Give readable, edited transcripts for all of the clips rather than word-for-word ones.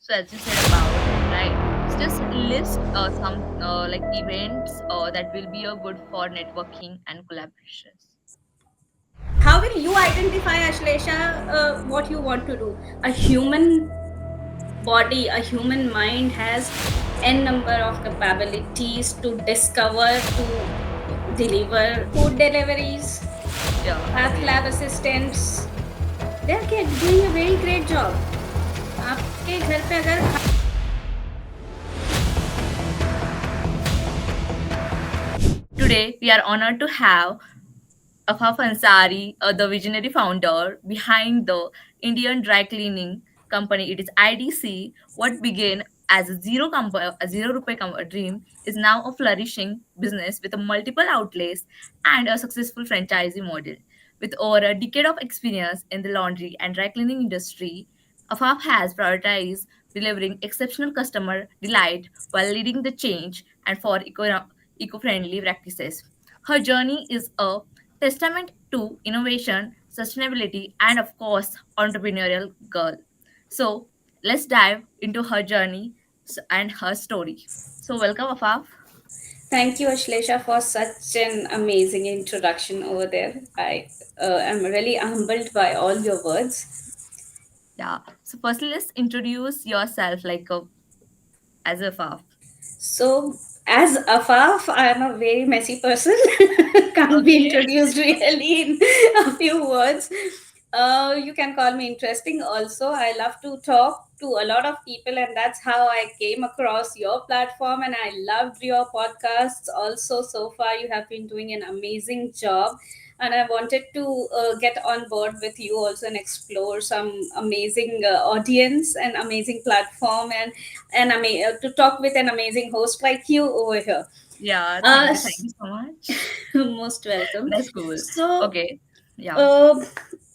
So as you said about it, right? So just list some like events that will be good for networking and collaborations. How will you identify, Ashlesha, what you want to do? A human body, a human mind has n number of capabilities to discover, to deliver food deliveries, Yeah, path agree. lab assistants. They are doing a very great job. आपके घर पे अगर Today we are honored to have Afaf Ansari, the visionary founder behind the Indian dry cleaning company. It is IDC. What began as a zero rupee dream is now a flourishing business with a multiple outlets and a successful franchisee model. With over a decade of experience in the laundry and dry cleaning industry, Afaf has prioritized delivering exceptional customer delight while leading the change and for eco-friendly practices. Her journey is a testament to innovation, sustainability, and of course, entrepreneurial girl. So let's dive into her journey and her story. So welcome, Afaf. Thank you, Ashlesha, for such an amazing introduction over there. I am really humbled by all your words. Yeah. So firstly, let's introduce yourself as Afaf. So, as Afaf, I am a very messy person. Can't be Okay. introduced really in a few words. You can call me interesting also. I love to talk to a lot of people, and that's how I came across your platform. And I loved your podcasts also. So far, you have been doing an amazing job. And I wanted to get on board with you also and explore some amazing audience and amazing platform and to talk with an amazing host like you over here. Yeah. Uh, Thank you so much. Most welcome. That's cool. So, Okay. Yeah. uh,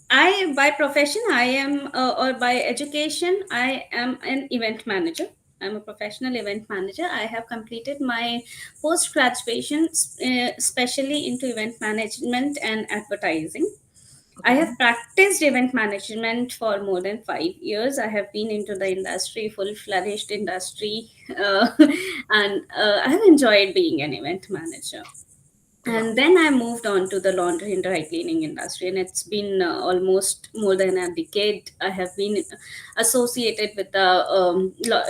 I by profession I am or by education I am an event manager. I'm a professional event manager. I have completed my post graduation, especially into event management and advertising. I Okay. have practiced event management for more than 5 years. I have been into the industry, full flourished industry, and I have enjoyed being an event manager. Wow. And then I moved on to the laundry and dry cleaning industry, and it's been almost more than a decade. I have been associated with the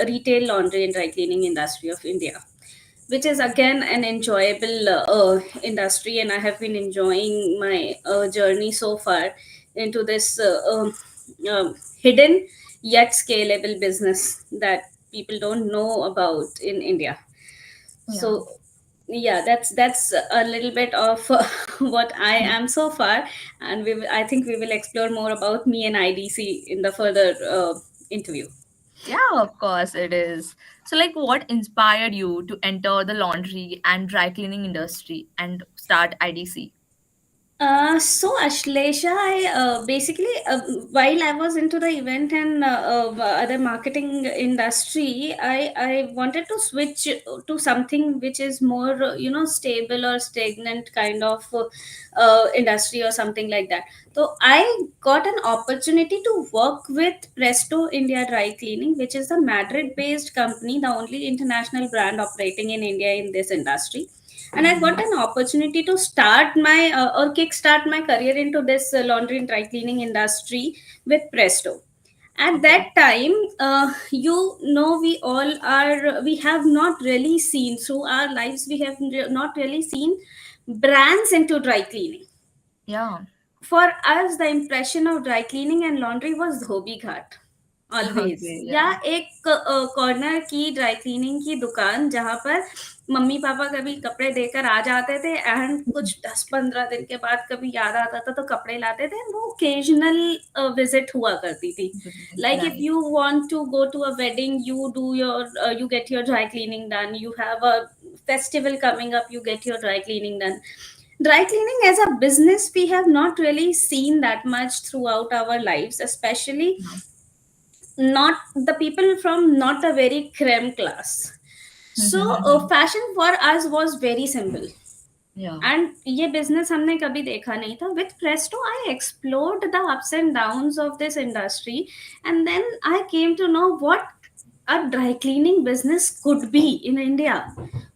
retail laundry and dry cleaning industry of India, which is again an enjoyable industry, and I have been enjoying my journey so far into this hidden yet scalable business that people don't know about in India. Yeah. So yeah, that's a little bit of what I am so far, and I think we will explore more about me and IDC in the further interview. Yeah, of course it is. So, what inspired you to enter the laundry and dry cleaning industry and start IDC? So Ashlesha, I basically while I was into the event and other marketing industry, I wanted to switch to something which is more stable or stagnant kind of industry or something like that. So I got an opportunity to work with Presto India Dry Cleaning, which is a Madrid-based company, the only international brand operating in India in this industry. And I got an opportunity to start my or kickstart my career into this laundry and dry cleaning industry with Presto. At Okay. that time, we have not really seen through our lives, we have not really seen brands into dry cleaning. Yeah. For us, the impression of dry cleaning and laundry was Dhobi Ghat always, Okay. या Yeah. एक corner की dry cleaning की दुकान जहाँ पर mummy papa कभी कपड़े देकर आ जाते थे, एंड कुछ 10-15 दिन के बाद कभी याद आता था तो कपड़े लाते थे, वो ओकेजनल विजिट हुआ करती थी. Like if Right. you want to go to a wedding, you get your dry cleaning done. You have a festival coming up, you get your dry cleaning done. Dry cleaning as a business, we have not really seen that much throughout our lives, especially Yeah. not the people from not a very creme class. So fashion for us was very simple, Yeah. and ये business हमने कभी देखा नहीं था. With Presto, I explored the ups and downs of this industry, and then I came to know what a dry cleaning business could be in India,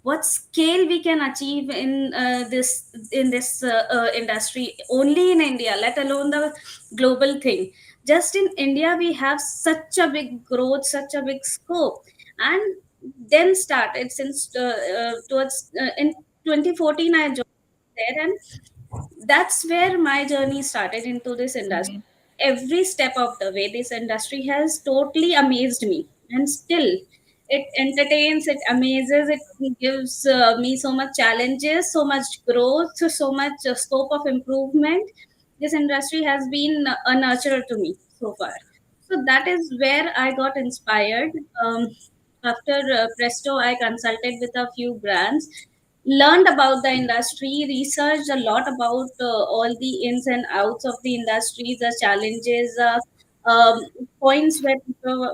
what scale we can achieve in this industry only in India, let alone the global thing. Just in India, we have such a big growth, such a big scope, and then started since towards in 2014 I joined there, and that's where my journey started into this industry. Okay. Every step of the way, this industry has totally amazed me, and still it entertains, it amazes, it gives me so much challenges, so much growth, so much scope of improvement. This industry has been a nurturer to me so far. So that is where I got inspired. After Presto, I consulted with a few brands, learned about the industry, researched a lot about all the ins and outs of the industry, the challenges, points where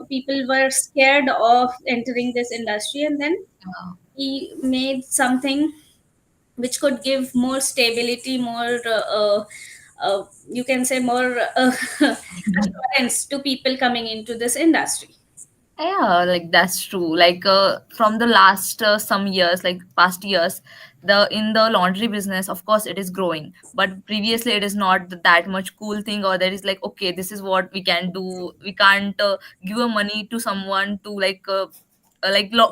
people were scared of entering this industry, and then Yeah. we made something which could give more stability, more you can say more assurance to people coming into this industry. Yeah, like that's true. Like from the last some years, like past years, the in the laundry business, of course, it is growing. But previously, it is not that much cool thing, or there is like, okay, this is what we can do. We can't give a money to someone to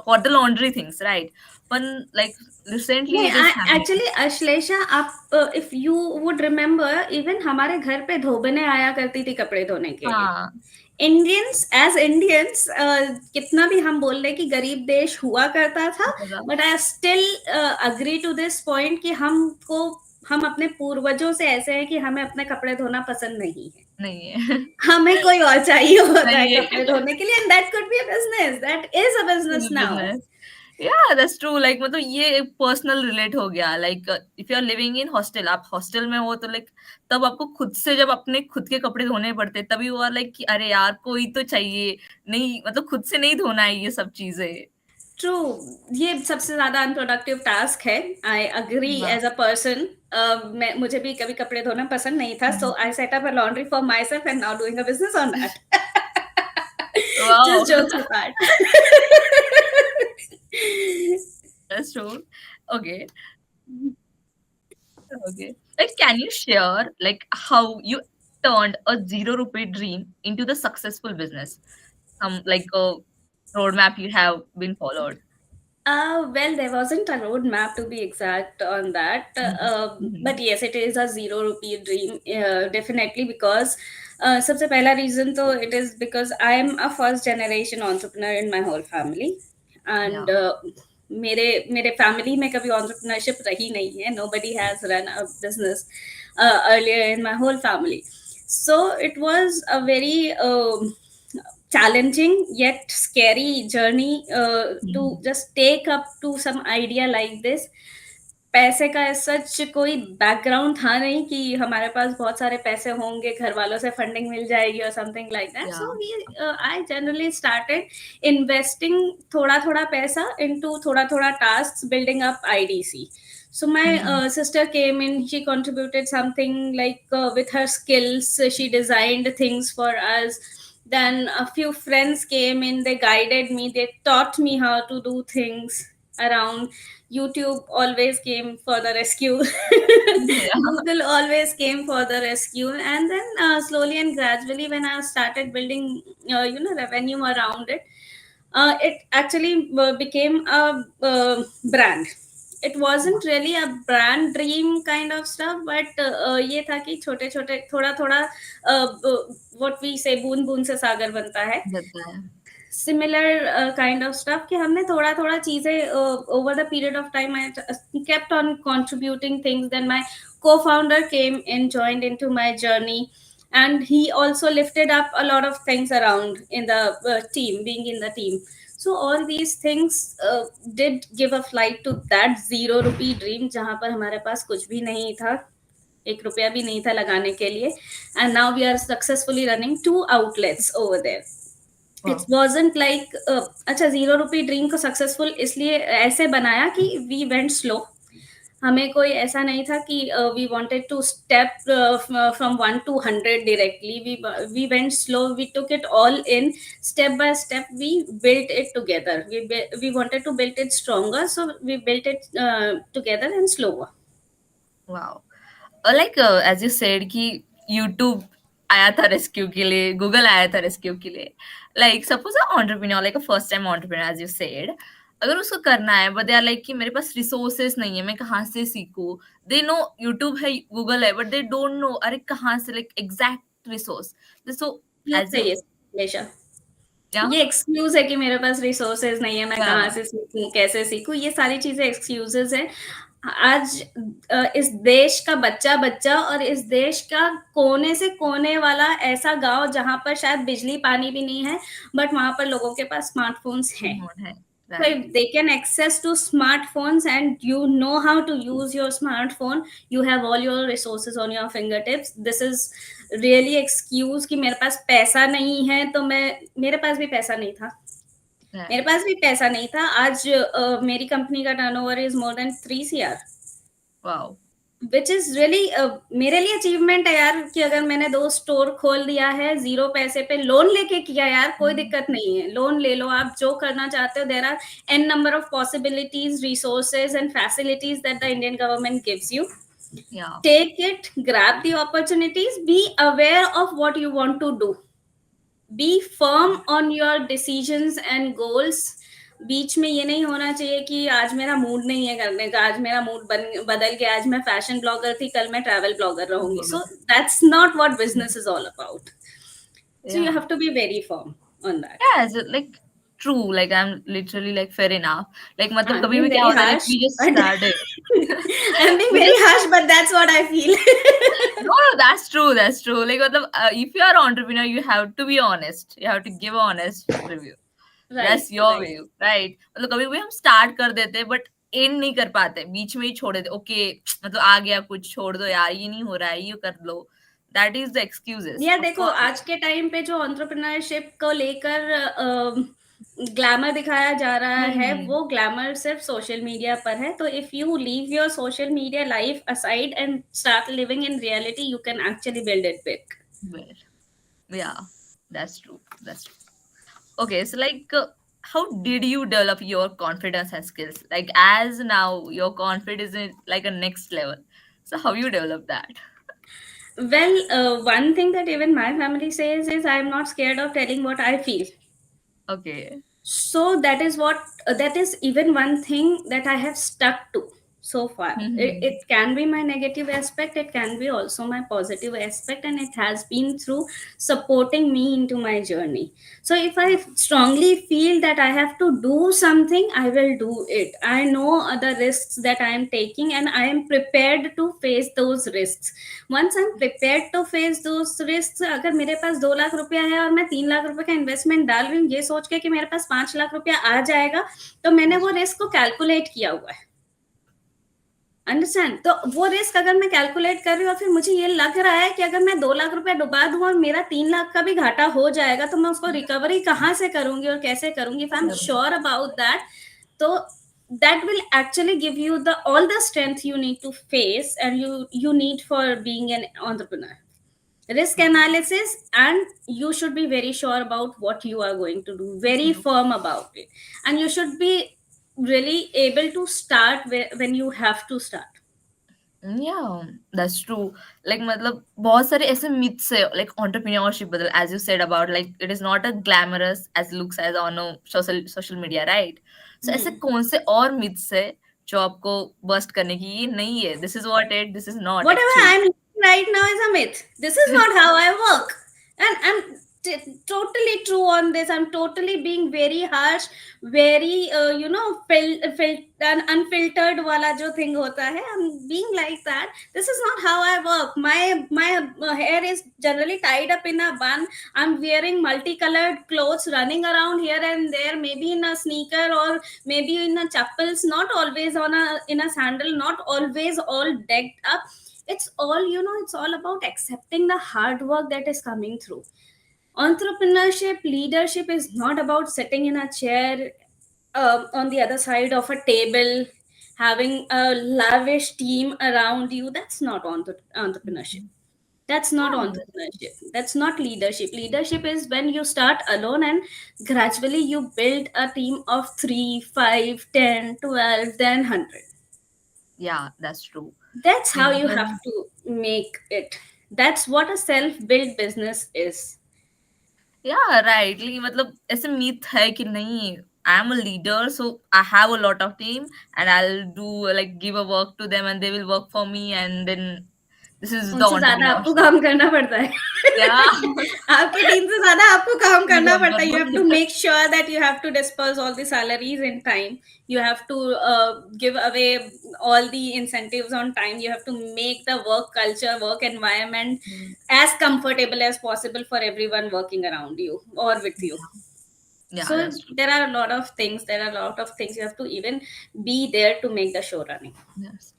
for the laundry things, right? But like recently, नहीं, it is happening. Actually Ashlesha, आप if you would remember, even हमारे घर पे धोबने आया करती थी कपड़े धोने के लिए. हाँ, इंडियंस एज इंडियंस, कितना भी हम बोल रहे कि गरीब देश हुआ करता था, मतलब but I still agree to this point कि हम अपने पूर्वजों से ऐसे हैं कि हमें अपने कपड़े धोना पसंद नहीं है. नहीं है हमें कोई और चाहिए होता है नहीं कपड़े है धोने के लिए, and that could be a business, that is a business now. Business या दैट्स ट्रू लाइक मतलब ये एक पर्सनल रिलेट हो गया like if you are living in hostel आप हॉस्टल में हो तो लाइक तब आपको खुद से जब अपने खुद के कपड़े धोने पड़ते तभी वो लाइक कि अरे यार कोई तो चाहिए नहीं मतलब खुद से नहीं धोना है ये सब चीजें ट्रू. ये सबसे ज्यादा अनप्रोडक्टिव टास्क है. आई अग्री हाँ एज अ पर्सन. मैं मुझे भी कभी कपड़े धोना पसंद नहीं था, so I set up a laundry for myself and now doing a business on that. Wow just jokes apart. That's true okay okay like can you share like how you turned a 0 rupee dream into the successful business some like a roadmap you have been followed. Well, there wasn't a roadmap to be exact on that, Mhm. Mhm. but yes, it is a 0 rupee dream, definitely, because सबसे पहला reason तो it is because I am a first generation entrepreneur in my whole family, Yeah. and मेरे मेरे family में कभी entrepreneurship रही नहीं है. Nobody has run a business earlier in my whole family, so it was a very challenging yet scary journey to Mhm. just take up to some idea like this. पैसे का सच कोई background था नहीं कि हमारे पास बहुत सारे पैसे होंगे, घर वालों से फंडिंग मिल जाएगी और something like that. Yeah. So we I generally started investing थोड़ा थोड़ा पैसा इनटू थोड़ा थोड़ा task, building up IDC. So my Mhm. sister came in, she contributed something like with her skills, she designed things for us. Then a few friends came in, they guided me, they taught me how to do things around. YouTube always came for the rescue. Yeah. Google always came for the rescue. And then slowly and gradually, when I started building, revenue around it, it actually became a brand. It wasn't really a brand dream kind of stuff, but ये था कि छोटे छोटे थोड़ा थोड़ा what we say बूंद बूंद से सागर बनता है. रहता है. Similar kind of stuff कि हमने थोड़ा थोड़ा चीजें over the period of time I kept on contributing things. Then my co-founder came and joined into my journey, and he also lifted up a lot of things around in the team, being in the team. So all these things did give a flight to that 0 rupee dream जहाँ पर हमारे पास कुछ भी नहीं था, एक रुपया भी नहीं था लगाने के लिए. And now we are successfully running 2 outlets over there. It Wow. Wasn't like अच्छा, 0 rupee ड्रीम को सक्सेसफुल इसलिए ऐसे बनाया कि वी वेंट स्लो. हमें कोई ऐसा नहीं था कि we wanted to step from 1 to 100 directly. We went slow, we took it all in, step by step we built it together. We wanted to build it stronger, so we built it together and slower. Wow! Like as you said कि YouTube आया था rescue के लिए, Google आया था rescue के लिए। Like suppose a entrepreneur, like a first time entrepreneur as you said, अगर उसको करना है बट दे आर लाइक कि मेरे पास रिसोर्सेस नहीं है, मैं कहाँ से सीखूं? दे नो यूट्यूब है, गूगल है, बट दे डोंट नो अरे कहाँ से, लाइक एग्जैक्ट रिसोर्स। सो ये एज यू, सही है हमेशा। या ये एक्सक्यूज है कि मेरे पास रिसोर्सेज नहीं है, मैं या कहाँ से सीखूं, कैसे सीखूं, ये सारी चीजें एक्सक्यूजेस है। आज इस देश का बच्चा बच्चा और इस देश का कोने से कोने वाला ऐसा गांव जहां पर शायद बिजली पानी भी नहीं है, बट वहां पर लोगों के पास स्मार्टफोन्स हैं। है, So right. if they can access to smartphones and you know how to use your smartphone, you have all your resources on your fingertips. This is really excuse कि मेरे पास पैसा नहीं है, तो मैं, मेरे पास भी पैसा नहीं था, मेरे राइट। पास भी पैसा नहीं था। आज मेरी कंपनी का turnover is more than 3 CR, wow. Which is really मेरे लिए अचीवमेंट है यार, कि अगर मैंने 2 स्टोर खोल दिया है जीरो पैसे पे, लोन लेके किया यार, कोई दिक्कत नहीं है, लोन ले लो, आप जो करना चाहते हो। There are an number of possibilities, resources and facilities that the Indian government gives you. या Take it, grab the opportunities, be aware of what you want to do, be firm on your decisions and goals. बीच में ये नहीं होना चाहिए कि आज मेरा मूड नहीं है करने का, आज मेरा मूड बदल गया, आज मैं फैशन ब्लॉगर थी, कल मैं ट्रैवल ब्लॉगर रहूंगी। So that's not what business is all about. So yeah you have to be very firm on that. Yeah, is it like true? Like I'm literally like fair enough. Like मतलब I'm कभी being भी क्या very होता है, like harsh, we just but started. I'm being We very just harsh, but that's what I feel. no, no, that's true. That's true. Like मतलब if you are an entrepreneur, you have to be honest. You have to give an honest review. Right, That's your right. way, right? मतलब कभी कभी हम start कर देते हैं but and नहीं कर पाते, बीच में ही छोड़ देते। ओके मतलब आ गया कुछ, छोड़ दो यार, ये नहीं हो रहा है, ये कर लो। दैट इज द एक्सक्यूजेस या ऑफ देखो, कोर्स। आज के टाइम पे जो एंटरप्रेन्योरशिप को लेकर ग्लैमर दिखाया जा रहा है, हम्म। वो ग्लैमर सिर्फ सोशल मीडिया पर है। तो if you leave your social media life aside and start living in reality, you can actually build it big. Well, yeah, that's true. That's true. Okay, so like, how did you develop your confidence and skills? Like, as now your confidence is like a next level. So how you develop that? Well, one thing that even my family says is I am not scared of telling what I feel. Okay. So that is what, that is even one thing that I have stuck to so far. Mm-hmm. It can be my negative aspect, it can be also my positive aspect, and it has been through supporting me into my journey. So if I strongly feel that I have to do something, I will do it. I know the risks that I am taking, and I am prepared to face those risks. Once I am prepared to face those risk, अगर मेरे पास 2 लाख रुपया है और मैं 3 लाख रुपए का investment डाल रही हूँ ये सोच के कि मेरे पास 5 लाख रुपया आ जाएगा, तो मैंने वो रिस्क को कैलकुलेट किया हुआ है। अंडरस्टैंड? तो वो रिस्क अगर मैं कैलकुलेट कर रही हूँ और फिर मुझे ये लग रहा है कि अगर मैं 2 लाख रुपया डुबा दूं और मेरा 3 लाख का भी घाटा हो जाएगा, तो मैं उसको रिकवरी कहाँ से करूंगी और कैसे करूंगी? If I am sure about that, तो that will actually give you the all the strength you need to face and you need for being an entrepreneur. Risk analysis, and you should be very sure about what you are going to do, very firm about it, and you should be really able to start when you have to start. Yeah, that's true. Like मतलब बहुत सारे ऐसे myths है like entrepreneurship बदल, as you said about like it is not as glamorous as looks as on social media, right? So ऐसे Hmm. कौन से और myths है जो आपको bust करने की, ये नहीं है, this is what it, this is not Whatever actually. I'm living right now is a myth. This is not how I work. And I'm totally true on this. I'm totally being very harsh, very, unfiltered wala jo thing hota hai. I'm being like that. This is not how I work. My hair is generally tied up in a bun. I'm wearing multicolored clothes, running around here and there, maybe in a sneaker or maybe in a chappals, not always in a sandal, not always all decked up. It's all, it's all about accepting the hard work that is coming through. Entrepreneurship, leadership is not about sitting in a chair on the other side of a table, having a lavish team around you. That's not entrepreneurship. That's not Yeah, entrepreneurship. That's not leadership. Leadership is when you start alone and gradually you build a team of 3, 5, 10, 12, then 100. yeah, that's true. That's how you have Even to make it. That's what a self built business is. yeah, right. like, मतलब ऐसे myth है कि नहीं, I am a leader, so I have a lot of team, and I'll do like give a work to them, and they will work for me, and then this is the उनसे ज्यादा आपको entrepreneurship. काम करना पड़ता है. Yeah, आपकी team से ज्यादा आपको काम you करना have पड़ता है. You got have to it. make sure that you have to disperse all the salaries in time. You have to give away all the incentives on time. You have to make the work culture, work environment as comfortable as possible for everyone working around you or with you. Yeah, So that's true. there are a lot of things. There are a lot of things you have to even be there to make the show running. Yes,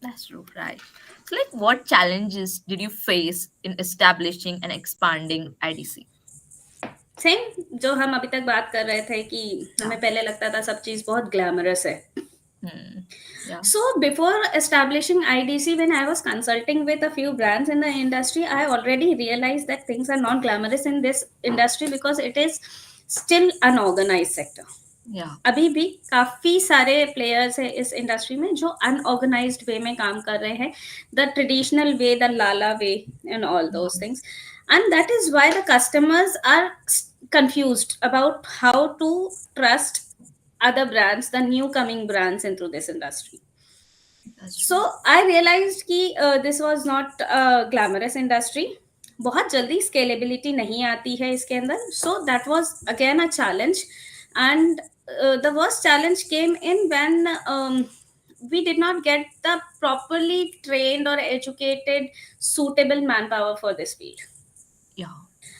that's true, right. So, like, what challenges did you face in establishing and expanding IDC? Same जो हम अभी तक बात कर रहे थे कि Yeah. हमें पहले लगता था सब चीज बहुत ग्लैमरस है. Hmm. Yeah. So before establishing IDC, when I was consulting with a few brands in the industry, I already realized that things are not glamorous in this industry because it is still unorganized sector. Yeah. अभी भी काफी सारे players है इस industry में जो unorganised वे में काम कर रहे हैं, the traditional way, the Lala way and all those things. And that is why the customers are confused about how to trust other brands, the new coming brands into this industry. That's So true. I realized कि this was not a glamorous industry. बहुत जल्दी scalability नहीं आती है इसके अंदर. So that was again a challenge. And the worst challenge came in when we did not get the properly trained or educated suitable manpower for this field. Yeah,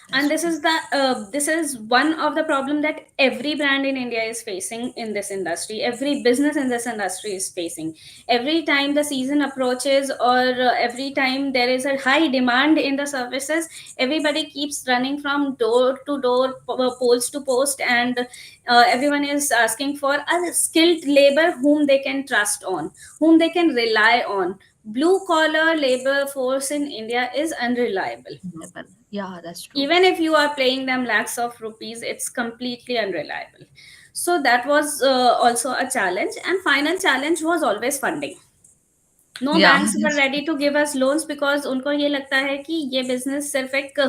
that's And this true. is the this is one of the problem that every brand in India is facing in this industry. Every business in this industry is facing. Every time the season approaches, or every time there is a high demand in the services, everybody keeps running from door to door, post to post, and everyone is asking for a skilled labor whom they can trust on, whom they can rely on. Blue collar labor force in India is unreliable. Level. Yeah, that's true. Even if you are paying them lakhs of rupees, it's completely unreliable. So that was also a challenge. And final challenge was always funding. No Yeah, banks were that's true. ready to give us loans because उनको ये लगता है कि ये business सिर्फ एक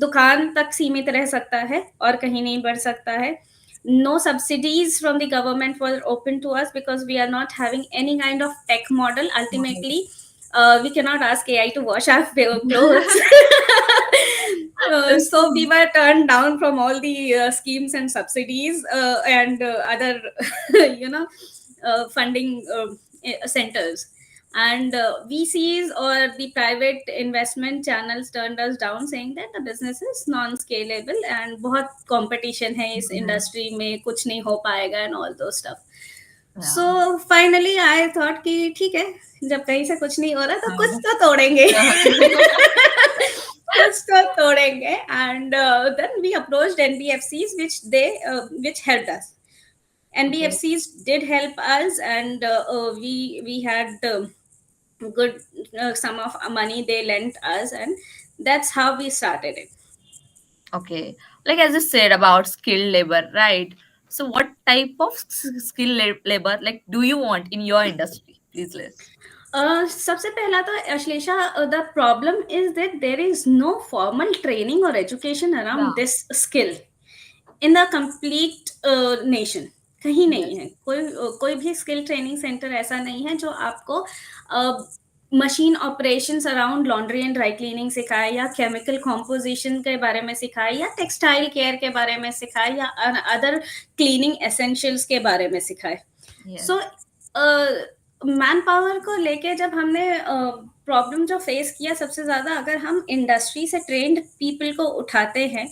दुकान तक सीमित रह सकता है और कहीं नहीं बढ़ सकता है. No subsidies from the government were open to us because we are not having any kind of tech model. Ultimately, we cannot ask AI to wash our clothes. That's So we true. were turned down from all the schemes and subsidies and other, you know, funding centers. And VCs or the private investment channels turned us down, saying that the business is non-scalable and बहुत competition है इस Mhm. industry में, कुछ नहीं हो पाएगा and all those stuff. Yeah. So finally I thought कि ठीक है, जब कहीं से कुछ नहीं हो रहा तो कुछ Uh, तो तोड़ेंगे. yeah. कुछ तो तोड़ेंगे. And then we approached NBFCs, which helped us. Okay. NBFCs did help us, and we had good sum of money they lent us, and that's how we started it. Okay. Like as you said about skilled labor, right? So, what type of skilled labor like do you want in your industry? Please list. सबसे पहला तो Ashlesha, the problem is that there is no formal training और education around Yeah. This skill in the complete nation. कहीं नहीं है. Yes. कोई भी skill training centre ऐसा नहीं है जो आपको machine operations around laundry and dry cleaning सिखाए, या केमिकल कॉम्पोजिशन के बारे में सिखाए, या टेक्सटाइल केयर के बारे में सिखाए, या अदर क्लीनिंग एसेंशियल्स के बारे में सिखाए. सो Yes. मैन पावर को लेके जब हमने प्रॉब्लम जो फेस किया सबसे ज्यादा, अगर हम इंडस्ट्री से ट्रेंड पीपल को उठाते हैं,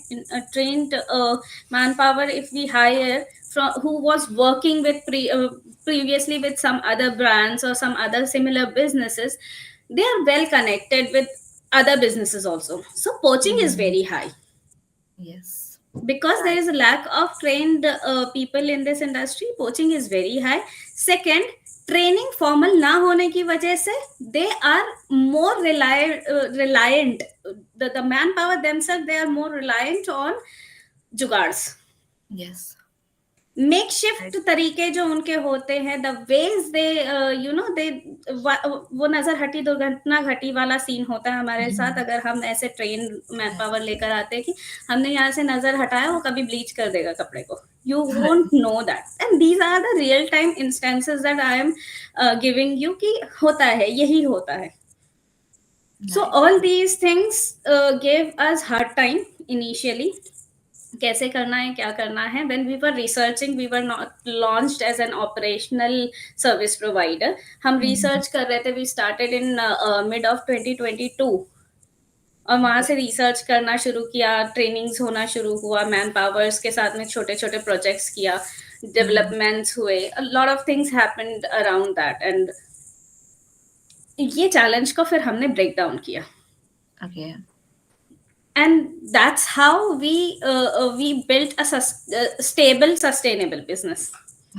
trained manpower, if we hire who was working with previously with some other brands or some other similar businesses, they are well connected with other businesses also. So poaching is Mhm. very high Yes. because there Right. is a lack of trained people in this industry. Poaching is very high. Second, training formal ना होने की वजह से they are more reliant, the man power themselves, they are more reliant on jugaads, Yes. Make Right. Shift तरीके जो उनके होते हैं, the ways they, you know they, वो नजर हटी दुर्घटना घटी वाला सीन होता है हमारे साथ Mhm. अगर हम ऐसे ट्रेन मैन Right. पावर लेकर आते हैं कि हमने यहाँ से नजर हटाया, वो कभी ब्लीच कर देगा कपड़े को, you won't know that, and these are the real time instances that I am giving you कि होता है, यही होता है. So Right. all these things gave us hard time initially. कैसे करना है, क्या करना है. When we were researching, we were not launched as an operational service provider. हम Mhm. research कर रहे थे. We started in mid of 2022. और वहां Okay. से रिसर्च करना शुरू किया, ट्रेनिंग्स होना शुरू हुआ, मैन पावर्स के साथ में छोटे छोटे प्रोजेक्ट्स किया, Mhm. डेवलपमेंट्स हुए, a lot of things happened around that, and ये चैलेंज को फिर हमने ब्रेक डाउन किया. Okay. And that's how we built a stable sustainable business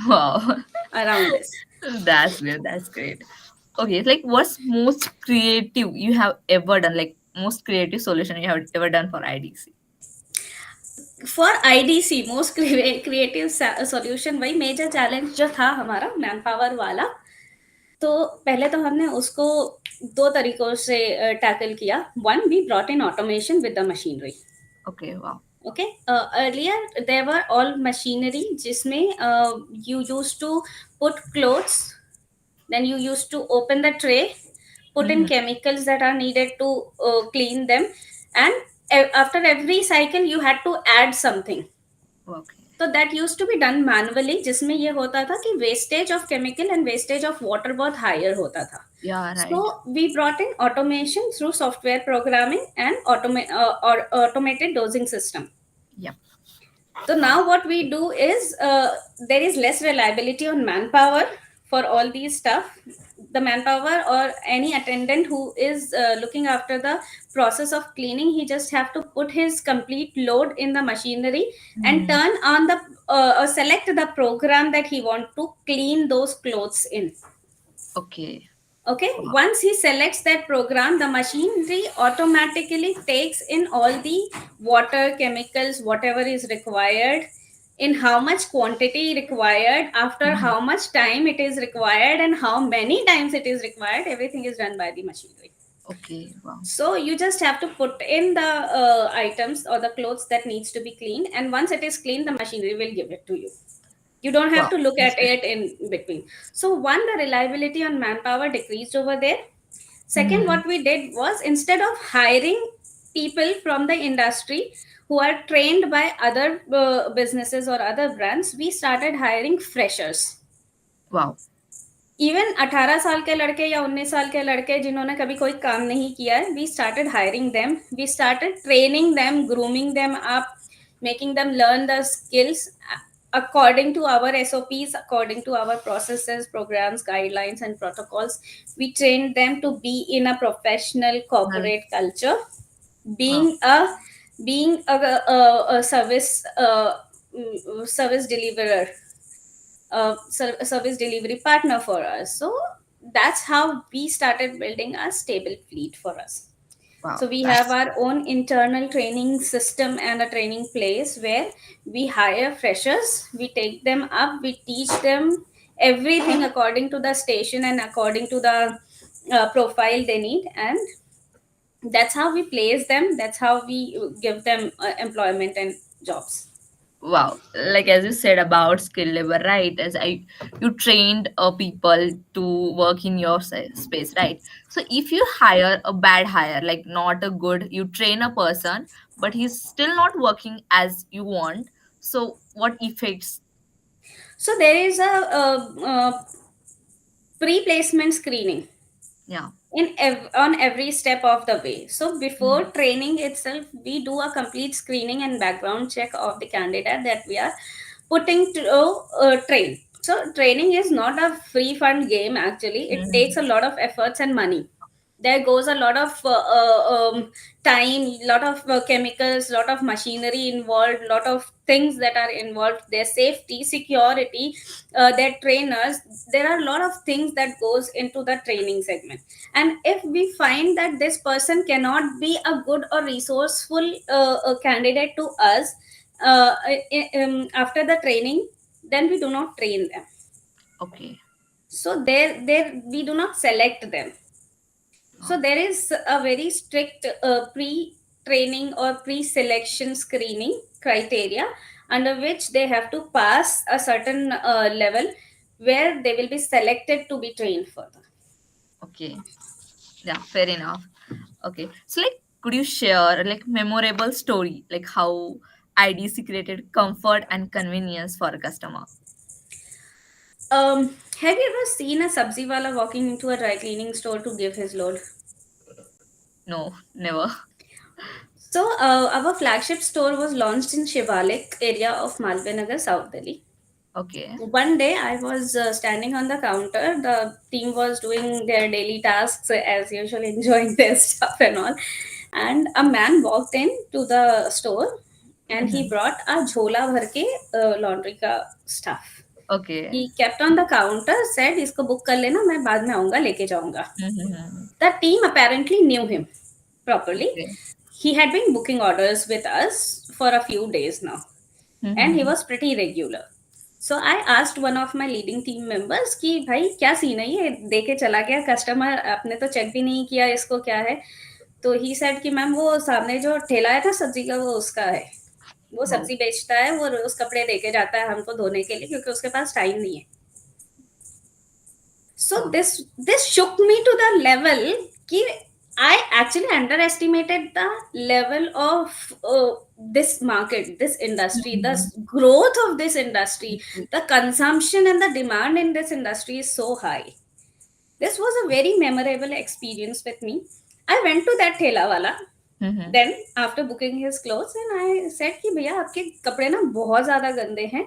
Wow. around this. That's great. That's great. Okay, like what's most creative you have ever done? Like most creative solution you have ever done for IDC? For IDC, most creative solution, वही major challenge जो था हमारा man power वाला, तो पहले तो हमने उसको दो तरीकों से टैकल किया. One, we brought in automation with the machinery. Okay, wow. Okay, earlier there were all machinery जिसमें you used to put clothes, then you used to open the tray, put in Mm-hmm. chemicals that are needed to clean them, and after every cycle you had to add something. Okay. तो that used to be done manually, जिसमें ये होता था कि wastage of chemical and wastage of water बहुत higher होता था. Yeah, So right. we brought in automation through software programming and or automated dosing system. Yeah. So now what we do is there is less reliability on manpower for all these stuff. The manpower or any attendant who is looking after the process of cleaning, he just have to put his complete load in the machinery and Mm-hmm. turn on the or select the program that he want to clean those clothes in. Okay. Okay, Wow. once he selects that program, the machinery automatically takes in all the water, chemicals, whatever is required, in how much quantity required, after Mhm. how much time it is required, and how many times it is required. Everything is done by the machinery. Okay. Wow. So you just have to put in the items or the clothes that needs to be cleaned, and once it is clean, the machinery will give it to you. You don't have Wow. to look That's at great. it in between. So one, the reliability on manpower decreased over there. Second, Mm-hmm. what we did was, instead of hiring people from the industry who are trained by other businesses or other brands, we started hiring freshers. Wow. Even 18 साल के लड़के या 19 साल के लड़के जिन्होंने कभी कोई काम नहीं किया है, we started hiring them, we started training them, grooming them up, making them learn the skills according to our SOPs, according to our processes, programs, guidelines, and protocols. We trained them to be in a professional Well, corporate culture, wow. being a service deliverer, service delivery partner for us. So that's how we started building a stable fleet for us. Wow. So we have That's our own internal training system and a training place where we hire freshers, we take them up, we teach them everything according to the station and according to the profile they need, and that's how we place them. That's how we give them employment and jobs. wow. Like as you said about skill labor, right? As I you trained people to work in your space, right? So if you hire a bad hire, like not a good, you train a person, but he's still not working as you want. So what effects? So there is a pre-placement screening Yeah. on every step of the way. So before Mhm. training itself, we do a complete screening and background check of the candidate that we are putting to train. So training is not a free fund game. Actually, it takes a Mhm. lot of efforts and money. there goes a lot of time, lot of chemicals, lot of machinery involved, lot of things that are involved, their safety, security, their trainers. There are a lot of things that goes into the training segment. And if we find that this person cannot be a good or resourceful candidate to us after the training, then we do not train them. Okay. So there we do not select them. So Okay. there is a very strict pre-training or pre-selection screening criteria, under which they have to pass a certain level where they will be selected to be trained further. Okay. Yeah, fair enough. Okay. So like could you share like memorable story like how IDC created comfort and convenience for a customer? Have you ever seen a sabzi wala walking into a dry cleaning store to give his load? No, never. So our flagship store was launched in Shivalik area of Malve Nagar, South Delhi. Okay. One day I was standing on the counter. The team was doing their daily tasks as usual, enjoying their stuff and all. And a man walked in to the store and he Mm-hmm. brought a jhola bhar ke laundry ka stuff. Okay. He kept on the counter, said, "इसको book कर लेना, मैं बाद में आऊंगा लेके जाऊंगा." Mm-hmm. The team apparently knew him properly. Okay. He had been booking orders with us for a few days now, and he Mm-hmm. was pretty regular. So I asked one of my leading team members कि भाई क्या scene है, ये दे के चला गया customer, आपने तो चेक भी नहीं किया, इसको क्या है? तो ही सेड कि मैम वो सामने जो ठेला है ना सब्जी का, वो उसका है, वो Oh. सब्जी बेचता है, वो रोज कपड़े लेके जाता है हमको धोने के लिए क्योंकि उसके पास टाइम नहीं है. So Oh. this shook me to the level कि I actually underestimated the level of this market, this industry, the Mm-hmm. growth of this industry, the consumption and the demand in this industry is so high. This was a very memorable experience with me. I went to that thela wala Mm-hmm. then after booking his clothes and I said कि भैया आपके कपड़े ना बहुत ज्यादा गंदे हैं,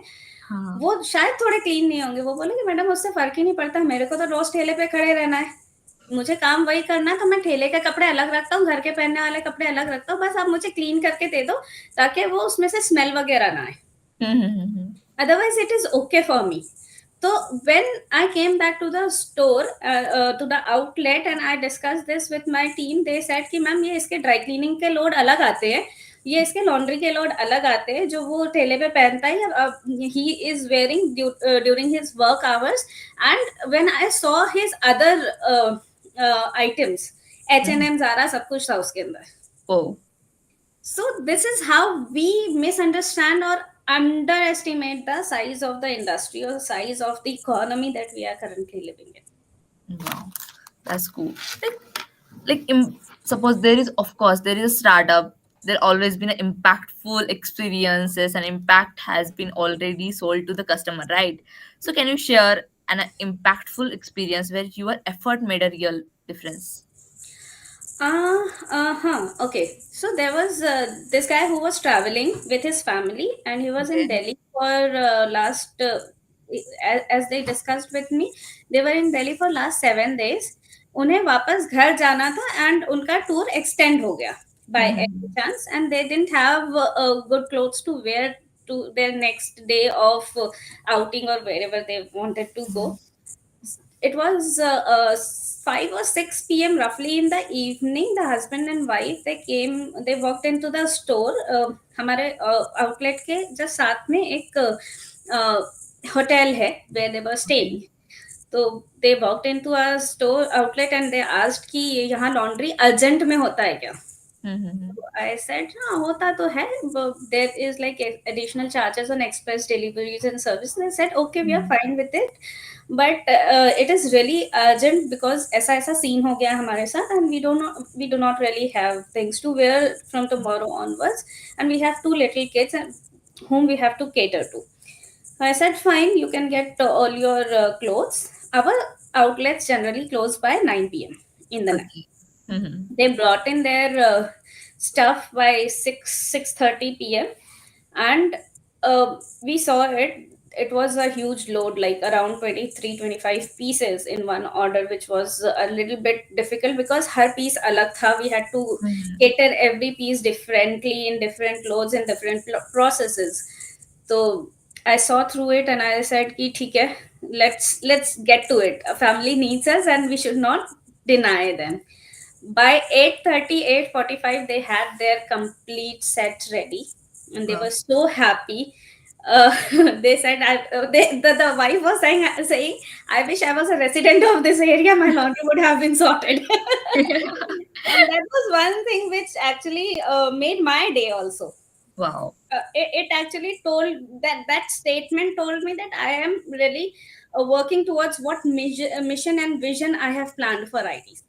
हाँ. वो शायद थोड़े क्लीन नहीं होंगे. वो बोले कि मैडम उससे फर्क ही नहीं पड़ता, मेरे को तो रोज ठेले पे खड़े रहना है, मुझे काम वही करना है, तो मैं ठेले के कपड़े अलग रखता हूँ, घर के पहनने वाले कपड़े अलग रखता हूँ, बस आप मुझे क्लीन करके दे दो ताकि वो उसमें से स्मेल वगैरह ना आए, Mm-hmm. otherwise it is okay for me. So when I came back to the store, to the outlet, and I discussed this with my team, they said कि मैम ये इसके ड्राई क्लीनिंग के load अलग आते हैं, ये इसके laundry के लोड अलग आते हैं जो वो ठेले पे पहनता है, he is wearing during his work hours. And when I saw his other items, Mm-hmm. H&M, Zara, सब कुछ था उसके अंदर. Oh. So this is how we misunderstand or underestimate the size of the industry or the size of the economy that we are currently living in. Wow. That's cool. Suppose there is, of course there is a startup, there always been impactful experiences and impact has been already sold to the customer, right? So can you share an impactful experience where your effort made a real difference? Okay. So there was this guy who was traveling with his family, and he was in Okay. Delhi for last. As they discussed with me, they were in Delhi for last 7 days. उन्हें वापस घर जाना था, and उनका tour extend हो गया by any Mm-hmm. chance, and they didn't have good clothes to wear to their next day of outing or wherever they wanted to go. It was 5 or 6 p.m. roughly in the evening. The husband and wife, they walked into the store. हमारे outlet के just साथ में एक hotel है where they were staying. Okay. तो they walked into a store outlet and they asked कि यहाँ laundry urgent में होता है क्या? Mm-hmm. I said, हाँ होता तो है, but there is like additional charges on express deliveries and service. And I said, okay, we are fine with it, but it is really urgent because ऐसा ऐसा scene हो गया हमारे साथ, and we do not really have things to wear from tomorrow onwards, and we have two little kids and whom we have to cater to. I said, fine, you can get all your clothes. Our outlets generally close by 9 p.m. in the night. Okay. Mm-hmm. They brought in their stuff by 6:30 p.m. and we saw it. it was a huge load, like around 23, 25 pieces in one order, which was a little bit difficult because her piece alag tha. We had to Mhm. cater every piece differently in different loads and different processes. So I saw through it and I said ki theek hai, let's get to it. A family needs us and we should not deny them. By 8:30, 8:45, they had their complete set ready and they Wow. were so happy. They said, the wife was saying, I wish I was a resident of this area, my laundry would have been sorted. And that was one thing which actually made my day also. Wow. It actually told that statement told me that I am really working towards what mission and vision I have planned for ITC.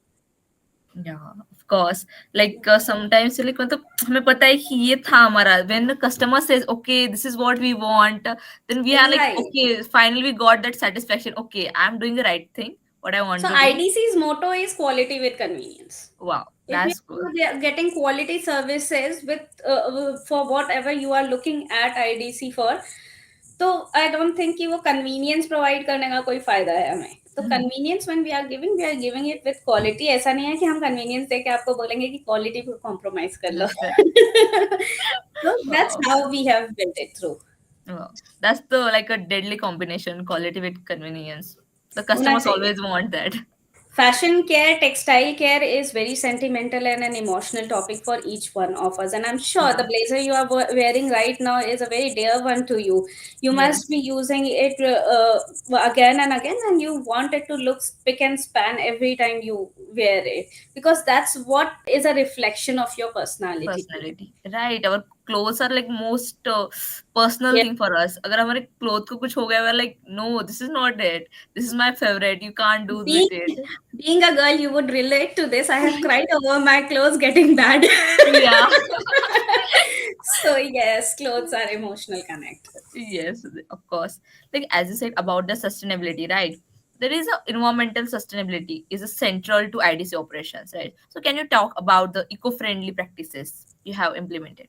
Yeah, of course. Like sometimes like मतलब हमें पता है कि ये था हमारा. When the customer says, okay, this is what we want, then we are like, Right. okay, finally we got that satisfaction. Okay, I'm doing the right thing, what I want So to do. IDC's motto is quality with convenience. Wow, If you that's good. are getting quality services with for whatever you are looking at IDC for, तो I don't think कि वो convenience provide करने का कोई फायदा है हमें. तो Mhm. convenience when we are giving it with quality. ऐसा नहीं है कि हम convenience देके आपको बोलेंगे कि quality को compromise कर लो. That's it. So that's Wow. how we have built it through. Wow. That's the like a deadly combination, quality with convenience. The होना customers चाहिए. always want that. Fashion care, textile care is very sentimental and an emotional topic for each one of us. And I'm sure the Yeah. blazer you are wearing right now is a very dear one to you. You must be Yes. using it again and again, and you want it to look spick and span every time you wear it because that's what is a reflection of your personality. Personality. Right. Our clothes are like most personal Yeah. thing for us. अगर हमारे clothes को कुछ हो गया, we're like, no, this is not it. This is my favorite. You can't do Being, with it. being a girl, you would relate to this. I have cried over my clothes getting bad. Yeah. So, yes, clothes are emotional connect. Yes, of course. Like as you said about the sustainability, right? There is a environmental sustainability is a central to IDC operations, right? So can you talk about the eco-friendly practices you have implemented?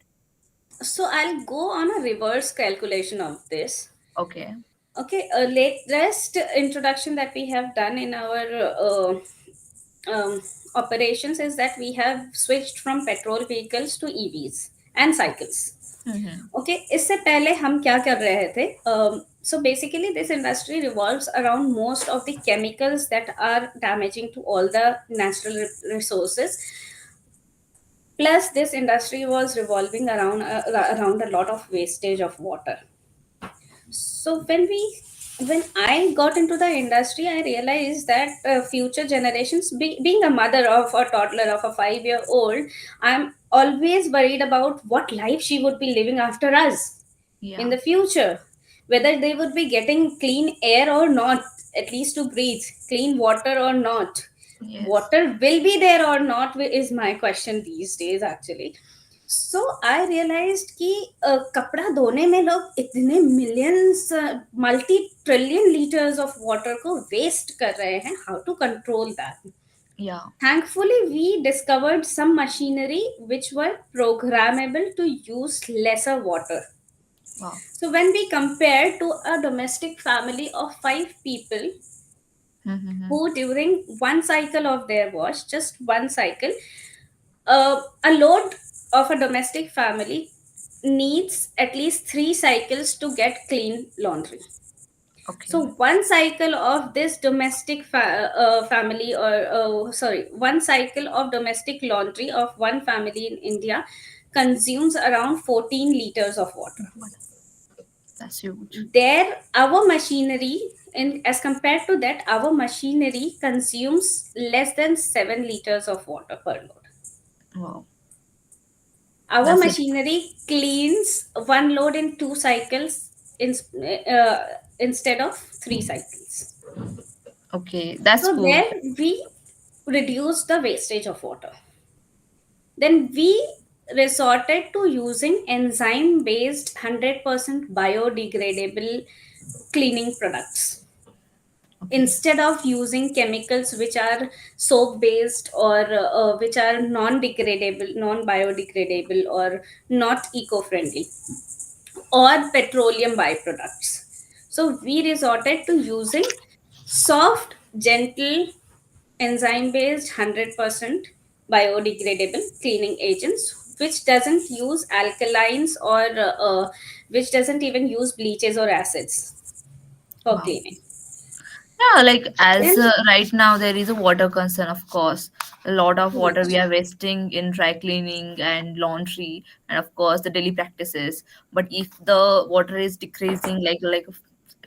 So, I'll go on a reverse calculation of this. Okay. Okay, a latest introduction that we have done in our um, operations is that we have switched from petrol vehicles to EVs and cycles. Mm-hmm. Okay इससे पहले हम क्या कर रहे थे so basically this industry revolves around most of the chemicals that are damaging to all the natural resources, plus this industry was revolving around a lot of wastage of water. So when I got into the industry, I realized that future generations, being a mother of a toddler of a 5-year old, I'm always worried about what life she would be living after us in Yeah. the future, whether they would be getting clean air or not, at least to breathe, clean water or not. Yes. Water will be there or not is my question these days actually. So I realise कि कपड़ा धोने में लोग इतने millions multi trillion litres of water को waste कर रहे हैं. How to control that? Yeah. Thankfully, we discovered some machinery which were programmable to use lesser water. Wow. So, when we compare to a domestic family of 5 people Mm-hmm. who, during one cycle of their wash, just one cycle, a load of a domestic family needs at least 3 cycles to get clean laundry. So Okay. one cycle of this domestic family, or sorry, one cycle of domestic laundry of one family in India consumes around 14 liters of water. What? That's huge. There, our machinery, and as compared to that, our machinery consumes less than 7 liters of water per load. Wow. Our That's it. machinery cleans one load in 2 cycles uh, instead of 3 cycles. Okay. That's So good. there we reduce the wastage of water. Then we resorted to using enzyme based 100% biodegradable cleaning products Okay. instead of using chemicals which are soap based or which are non degradable, non biodegradable, or not eco friendly, or petroleum byproducts. So we resorted to using soft, gentle, enzyme based 100% biodegradable cleaning agents, which doesn't use alkalines or which doesn't even use bleaches or acids for Wow. cleaning. Yeah, like as Then, right now there is a water concern, of course. A lot of water we yes, are wasting in dry cleaning and laundry, and of course the daily practices. But if the water is decreasing like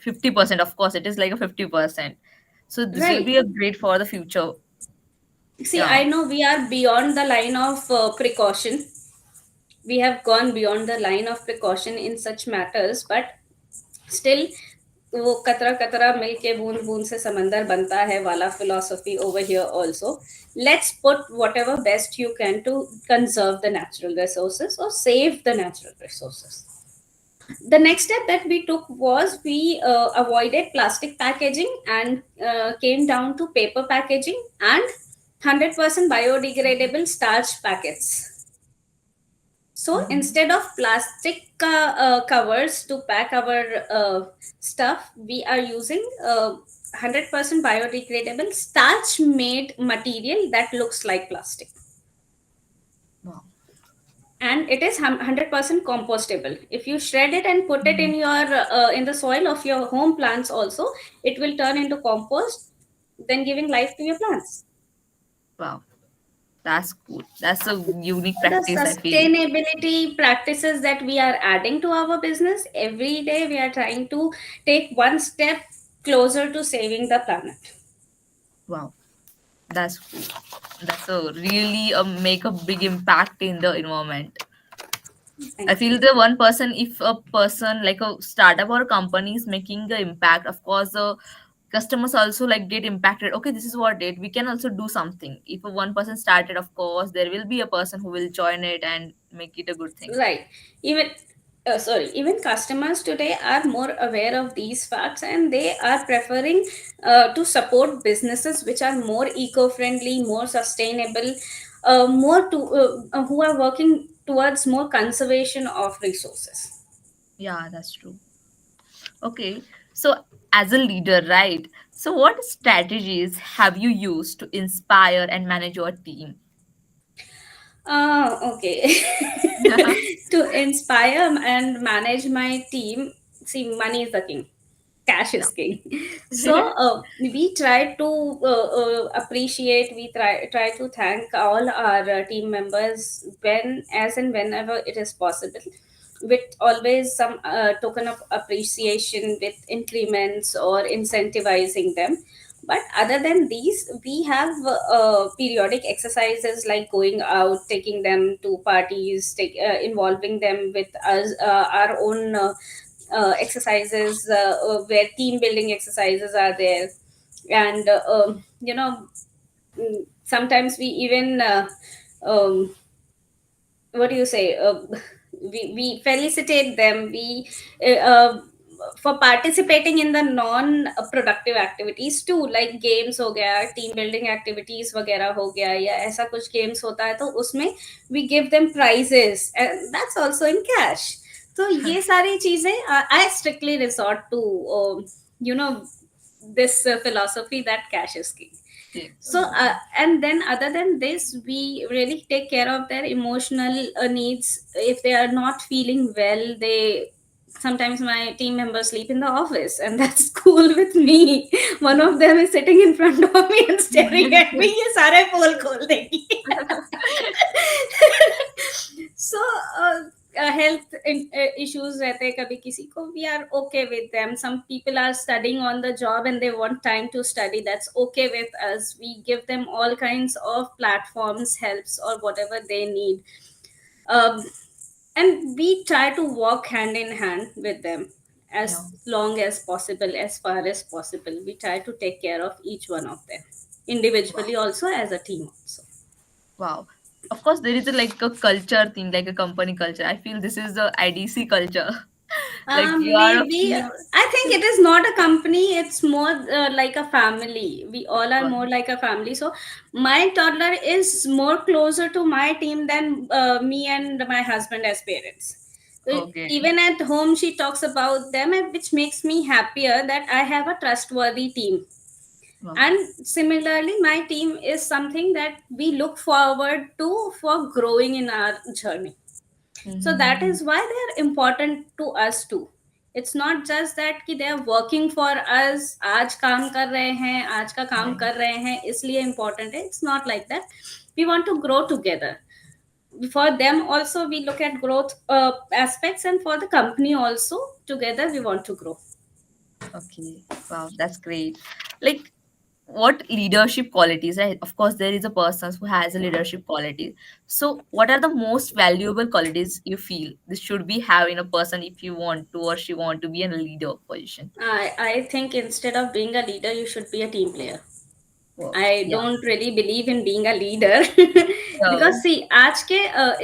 50%, of course it is like a 50%. So this will right. be a great for the future. See, Yeah. I know we are beyond the line of precaution. We have gone beyond the line of precaution in such matters, but still वो कतरा कतरा मिल के बूंद बूंद से समंदर बनता है वाला philosophy over here also. Let's put whatever best you can to conserve the natural resources or save the natural resources. The next step that we took was we avoided plastic packaging and came down to paper packaging and 100% biodegradable starch packets. So Mhm. instead of plastic covers to pack our stuff, we are using 100% biodegradable starch made material that looks like plastic. Wow. And it is 100% compostable. If you shred it and put it Mhm. in your in the soil of your home plants also, it will turn into compost, then giving life to your plants. Wow. That's cool. That's a unique The practice, I feel. sustainability practices that we are adding to our business every day, we are trying to take one step closer to saving the planet. Wow. That's cool. That's a really make a big impact in the environment. I Thank you. feel the one person, if a person like a startup or a company is making the impact, of course the customers also like get impacted. Okay, this is what it. We can also do something. If a one person started, of course there will be a person who will join it and make it a good thing. Right. Even even customers today are more aware of these facts, and they are preferring to support businesses which are more eco-friendly, more sustainable, more to who are working towards more conservation of resources. Yeah, that's true. Okay, so as a leader, right? So what strategies have you used to inspire and manage your team? Okay. To inspire and manage my team, see, money is the king, cash Yeah. is king. So we try to appreciate, we try to thank all our team members when, as and whenever it is possible, with always some token of appreciation with increments or incentivizing them. But other than these, we have periodic exercises like going out, taking them to parties, involving them with us, our own exercises where team building exercises are there. And sometimes we even what do you say, we felicitate them, we for participating in the non productive activities too, like games हो गया, team building activities वगैरह हो गया, या ऐसा कुछ games होता है तो उसमें we give them prizes and that's also in cash. तो ये सारी चीजें I strictly resort to you know this philosophy that cash is king. Okay. So and then other than this, we really take care of their emotional needs. If they are not feeling well, they sometimes my team members sleep in the office, and that's cool with me. One of them is sitting in front of me and staring at me, ये सारे पोल खोल देगी. So health issues रहते हैं कभी किसी को, we are okay with them. Some people are studying on the job and they want time to study, that's okay with us. We give them all kinds of platforms, helps, or whatever they need. um, and we try to walk hand in hand with them as Yeah. long as possible, as far as possible. We try to take care of each one of them individually, Wow. also as a team also. Wow. Of course, there is a, like a culture thing, like a company culture. I feel this is the IDC culture. Like you are a Maybe few. I think it is not a company. It's more like a family. We all are more like a family. So my toddler is more closer to my team than me and my husband as parents. Okay. Even at home, she talks about them, and which makes me happier that I have a trustworthy team. Wow. And similarly, my team is something that we look forward to for growing in our journey. So that Mm-hmm. is why they are important to us too. It's not just that कि they are working for us, आज काम कर रहे हैं, आज का काम Right. कर रहे हैं इसलिए important है. It's not like that. We want to grow together. For them also we look at growth aspects, and for the company also together we want to grow. Okay. Wow, that's great. Like, what leadership qualities, right? Of course, there is a person who has a leadership quality. So, what are the most valuable qualities you feel this should be have in a person if you want to or she want to be in a leader position? I think instead of being a leader you should be a team player. Wow. I Yeah. don't really believe in being a leader because So, see,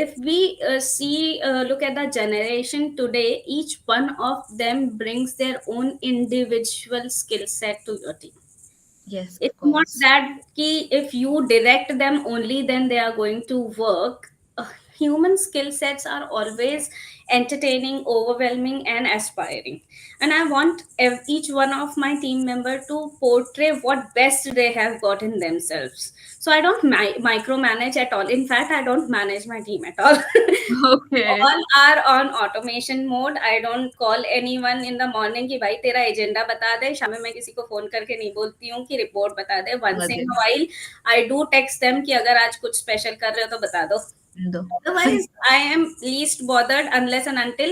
if we look at the generation today, each one of them brings their own individual skill set to your team. yes, It's of not course. that if you direct them only, then they are going to work. Human skill sets are always entertaining, overwhelming, and aspiring. And I want each one of my team member to portray what best they have got in themselves. So I don't micromanage at all. In fact, I don't manage my team at all. Okay. All are on automation mode. I don't call anyone in the morning कि भाई तेरा agenda बता दे. शाम में मैं किसी को phone करके नहीं बोलती हूँ कि रिपोर्ट बता दे. Once in Okay. a while I do text them कि अगर आज कुछ स्पेशल कर रहे हो तो बता दो. No. Otherwise I am least bothered unless and until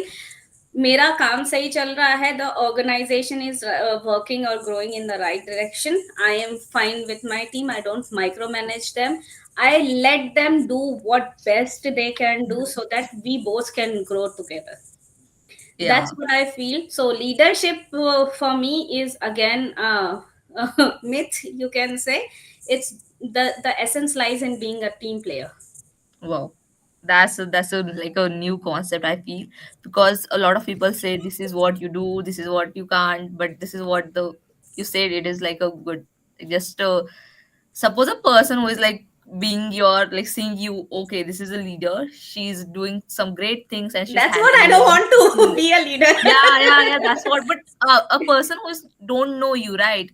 मेरा काम सही चल रहा है, the organization is working or growing in the right direction. I am fine with my team. I don't micromanage them. I let them do what best they can do so that we both can grow together. Yeah. That's what I feel. So leadership for me is again a myth, you can say. It's the essence lies in being a team player. Wow. That's a like a new concept I feel, because a lot of people say this is what you do, this is what you can't, but this is what the you said it is like a good just suppose a person who is like being your like seeing you, okay, this is a leader, she's doing some great things and she's That's what I handling don't a want to team. be a leader. Yeah, that's what, but a person who's don't know you, right?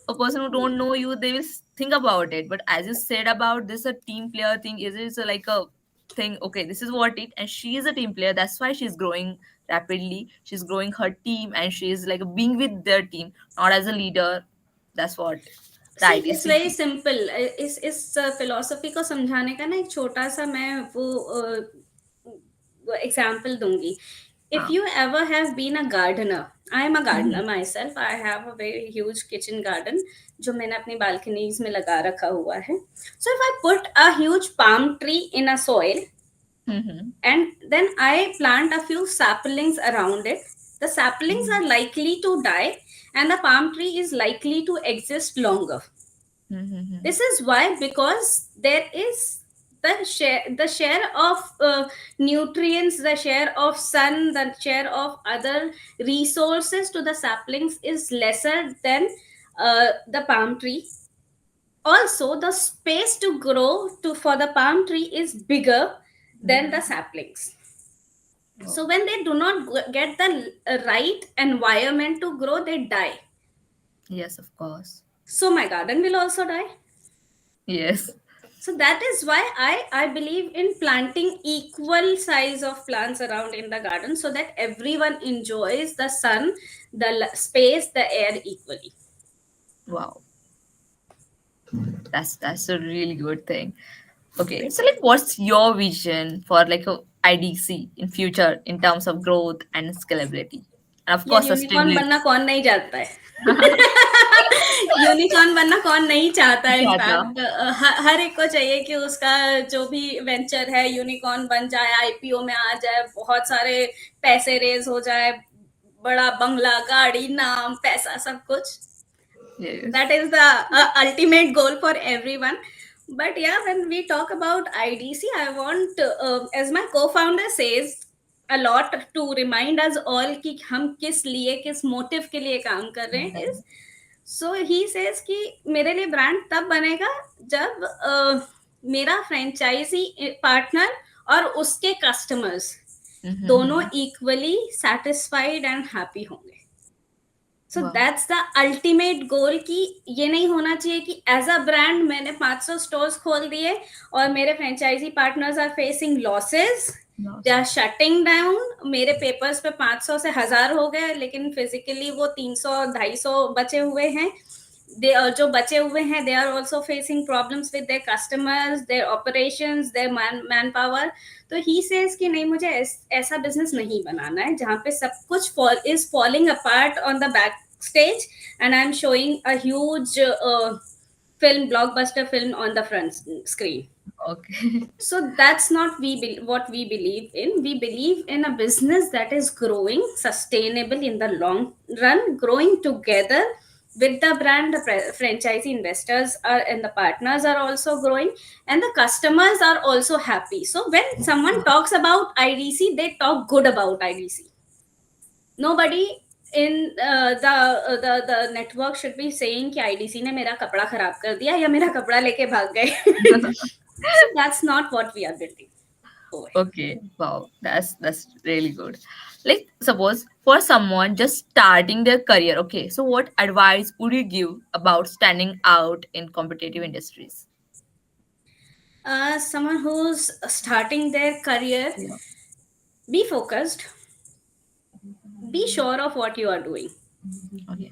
A person who don't know you, they will think about it, but as you said about this a team player thing is like a thing, okay, this is what it, and she is a team player, that's why she's growing rapidly, she's growing her team and she's like being with their team, not as a leader. That's what the see idea it's very see. Simple. इस philosophy को समझाने का ना एक छोटा सा मैं वो एग्जाम्पल दूंगी. If Huh. You ever have been a gardener, I am a Mhm. Gardener myself. I have a very huge kitchen garden जो मैंने अपनी बालकनीज में लगा रखा हुआ है. So if I put a huge palm tree in a soil Mhm. and then I plant a few saplings around it, the saplings Mhm. are likely to die and the palm tree is likely to exist longer. Mhm. This is why, because there is the share of nutrients, the share of sun, the share of other resources to the saplings is lesser than the palm tree. Also, the space to grow to for the palm tree is bigger than the Bigger. saplings. Wow. So when they do not get the right environment to grow, they die. Yes, of course. So my garden will also die. Yes. So that is why I believe in planting equal size of plants around in the garden so that everyone enjoys the sun, the space, the air equally. Wow, that's a really good thing. Okay, so like, what's your vision for like a IDC in future in terms of growth and scalability, and of यार course unicorn sustainability? बनना कौन नहीं चाहता है. Unicorn बनना कौन नहीं चाहता है. क्या था? इनफैक्ट हर एक को चाहिए कि उसका जो भी वेंचर है यूनिकॉर्न बन जाए, आईपीओ में आ जाए, बहुत सारे पैसे रेज हो जाए, बड़ा बंगला, गाड़ी, नाम, पैसा, सब कुछ. Yes. That is the ultimate goal for everyone. But yeah, when we talk about IDC, I want, as my co-founder says a lot, to remind us all कि हम किस लिए, किस मोटिव के लिए काम कर रहे हैं. Right. इस सो ही सेज कि मेरे लिए ब्रांड तब बनेगा जब मेरा फ्रेंचाइजी पार्टनर और उसके कस्टमर्स दोनों Mm-hmm. Equally satisfied and happy होंगे. सो Wow. That's the ultimate goal कि ये नहीं होना चाहिए कि एज अ ब्रांड मैंने 500 स्टोर्स खोल दिए और मेरे franchisee partners are facing losses, they are Losses. Shutting down, मेरे पेपर्स पे 500 से 1000 हो गए लेकिन फिजिकली वो 300 250 बचे हुए हैं. दे जो बचे हुए हैं they are also facing problems with their customers, their operations, their manpower. तो ही सेज कि नहीं, मुझे ऐसा बिजनेस नहीं बनाना है जहाँ पे सब कुछ is falling apart on the back stage and I am showing a huge film, blockbuster film on the front screen. Okay. So that's not what we believe in. We believe in a business that is growing sustainable in the long run, growing together with the brand. The franchisee investors are and the partners are also growing, and the customers are also happy. So when someone talks about IDC, they talk good about IDC. Nobody in the network should be saying कि IDC ने मेरा कपड़ा खराब कर दिया या मेरा कपड़ा लेके भाग गए. So that's not what we are building over here. Okay. Wow. That's really good. Like suppose for someone just starting their career, okay, so what advice would you give about standing out in competitive industries? Someone who's starting their career, Yeah. be focused, be sure of what you are doing. Okay.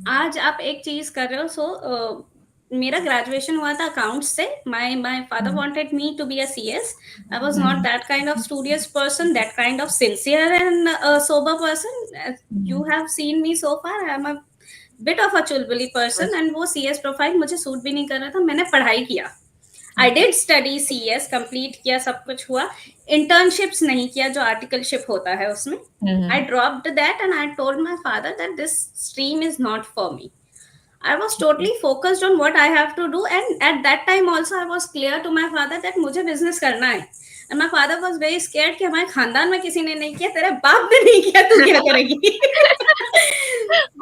आज आप एक चीज कर रहे हो. मेरा graduation हुआ था अकाउंट्स से. My father wanted me to be a CS. I was not Mm-hmm. That kind of studious person, that kind of sincere and sober person. You have seen me so far. I am a bit of a चुलबुली person and वो CS profile मुझे suit भी नहीं कर रहा था. मैंने पढ़ाई किया. I Okay. Did study CS, complete किया, सब कुछ हुआ. इंटर्नशिप्स नहीं किया जो आर्टिकलशिप होता है उसमें. I Mm-hmm. dropped that and I told my father that this stream is not for me. I was totally focused on what I have to do, and at that time also I was clear to my father that मुझे business करना है. And my father was very scared कि हमारे खानदान में किसी ने नहीं किया, तेरे बाप ने नहीं किया, तू क्या करेगी?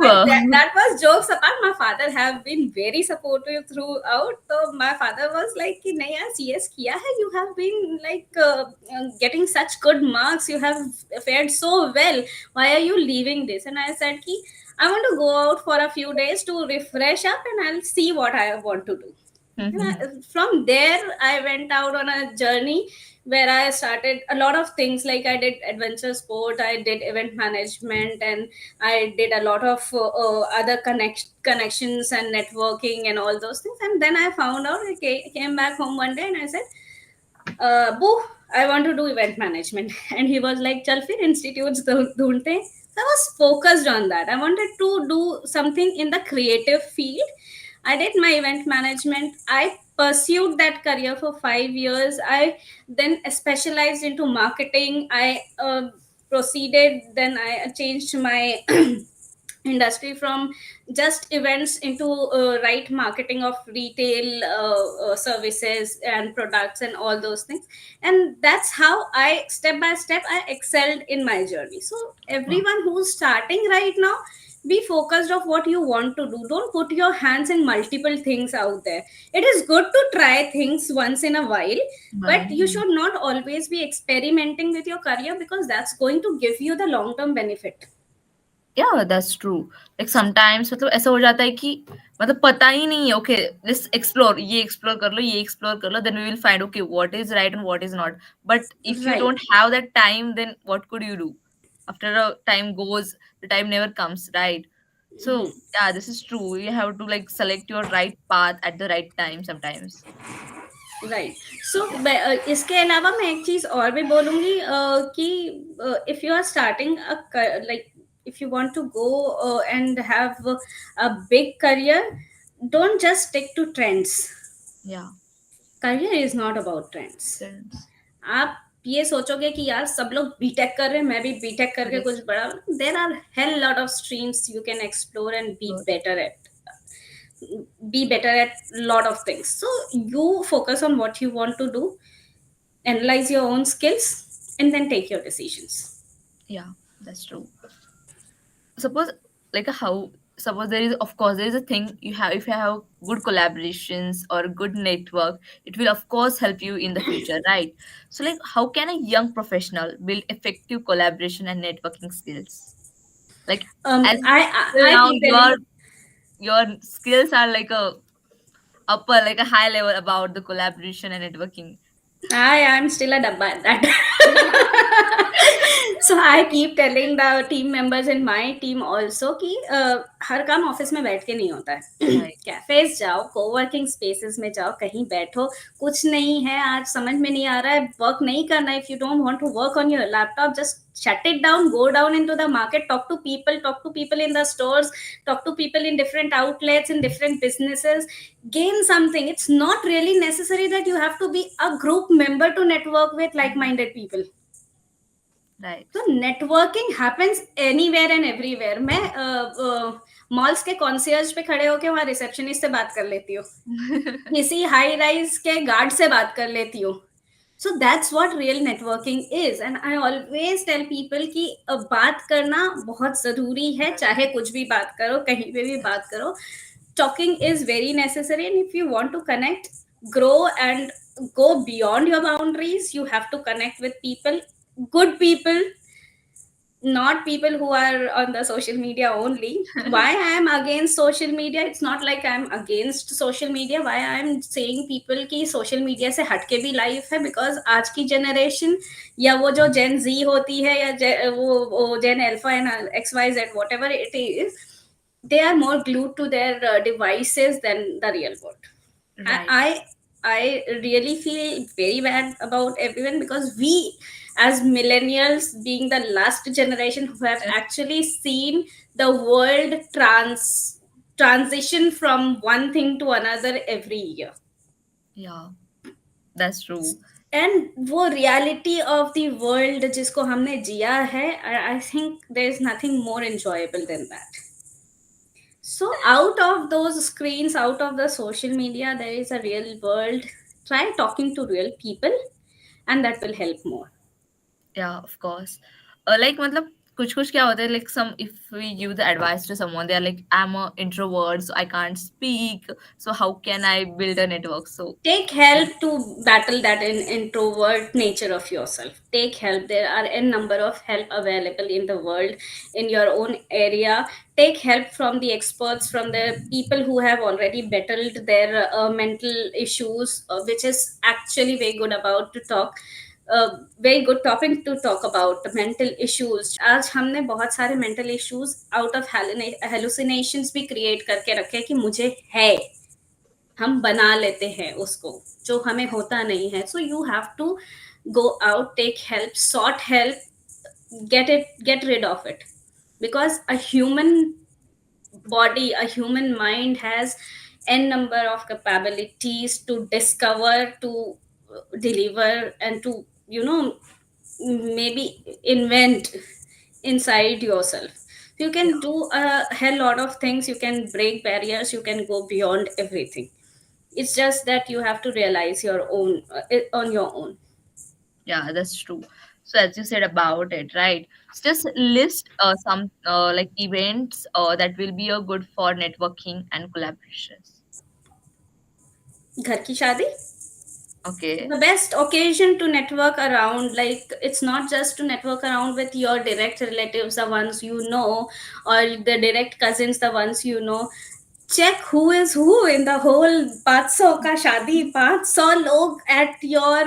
But Wow. that was jokes apart. My father have been very supportive throughout. So my father was like कि नहीं यार CS किया है, you have been like getting such good marks, you have fared so well, why are you leaving this? And I said कि I want to go out for a few days to refresh up and I'll see what I want to do. And Mm-hmm. from there, I went out on a journey where I started a lot of things. Like I did adventure sport, I did event management, and I did a lot of other connections and networking and all those things. And then I found out, came back home one day and I said, Boo, I want to do event management. And he was like, Chal fir institutes dhoonte. So I was focused on that. I wanted to do something in the creative field. I did my event management. I pursued that career for 5 years. I then specialized into marketing. I proceeded, then I changed my industry from just events into right marketing of retail services and products and all those things. And that's how I step by step I excelled in my journey. So Wow. everyone who's starting right now, be focused of what you want to do. Don't put your hands in multiple things out there. It is good to try things once in a while, but Wow. you should not always be experimenting with your career because that's going to give you the long term benefit. Yeah, that's true. Like sometimes मतलब ऐसा हो जाता है कि मतलब पता ही नहीं है. Okay, let's explore. ये explore कर लो, ये explore कर लो. Then we will find okay what is right and what is not. But if you Right. don't have that time, then what could you do? After a time goes, the time never comes, right? So yeah, this is true. You have to like select your right path at the right time sometimes. Right. So इसके अलावा मैं एक चीज और भी बोलूंगी कि if you are starting like if you want to go and have a big career, don't just stick to trends. Yeah. Career is not about trends. Friends. आप ये सोचोगे कि यार सब लोग बीटेक कर रहे हैं, मैं भी बीटेक करके Correct. कुछ बड़ा. There are hell lot of streams you can explore and be better at lot of things. So you focus on what you want to do, analyze your own skills, and then take your decisions. Yeah, that's true. Suppose like how suppose there is, of course, there is a thing you have, if you have good collaborations or good network, it will of course help you in the future, right? So like, how can a young professional build effective collaboration and networking skills? Like, as till I now keep telling. your skills are like a upper, like a high level about the collaboration and networking. I am still a dabba at that. So I keep telling the team members in my team also कि हर काम office में बैठ के नहीं होता है. Right. Cafes जाओ, coworking spaces में जाओ, कहीं बैठो. कुछ नहीं है आज, समझ में नहीं आ रहा है, वर्क नहीं करना. If you don't want to work on your laptop, just shut it down, go down into the market, talk to people in the stores, talk to people in different outlets, in different businesses, gain something. It's not really necessary that you have to be a group member to network with like minded people. Right. तो networking happens anywhere and everywhere. मैं malls के concierge पे खड़े होके वहां receptionist से बात कर लेती हूँ, किसी हाई राइज के गार्ड से बात कर लेती हूँ. So that's what real networking is. And I always tell people कि बात करना बहुत जरूरी है, चाहे कुछ भी बात करो, कहीं पे भी बात करो. Talking is very necessary, and if you want to connect, grow and go beyond your boundaries, you have to connect with people, good people, not people who are on the social media only. Why I am against social media, it's not like I'm against social media. Why I'm saying people ki social media se hatke bhi life hai, because aaj ki generation या वो जो Gen Z होती है या वो Gen Alpha and XYZ, whatever it is, they are more glued to their devices than the real world. Right. I really feel very bad about everyone, because we as millennials, being the last generation who have Yes. actually seen the world transition from one thing to another every year. Yeah, that's true. And वो reality of the world जिसको हमने जिया है, I think there is nothing more enjoyable than that. So, out of those screens, out of the social media, there is a real world. Try talking to real people, and that will help more. Yeah, of course. Like, मतलब कुछ कुछ क्या होता है, like some, if we give the advice to someone, they are like, I'm a introvert, so I can't speak. So how can I build a network? So Take help to battle that introvert nature of yourself. Take help. There are a number of help available in the world, in your own area. Take help from the experts, from the people who have already battled their mental issues, which is actually very good about to talk. Very good topic to talk about mental issues. आज हमने बहुत सारे mental issues out of hallucinations भी create करके रखे कि मुझे है, हम बना लेते हैं उसको, जो हमें होता नहीं है. So you have to go out, take help, sought help, get rid of it, because a human body, a human mind has n number of capabilities to discover, to deliver, and to, you know, maybe invent inside yourself. You yeah, can do a hell lot of things, you can break barriers, you can go beyond everything. It's just that you have to realize your own on your own. yeah, that's true. So as you said about it, right? So just list some like events that will be a good for networking and collaborations. घर की शादी, Okay. the best occasion to network around. Like, it's not just to network around with your direct relatives, the ones you know, or the direct cousins, the ones you know. Check who is who in the whole 500 का शादी, 500 लोग at your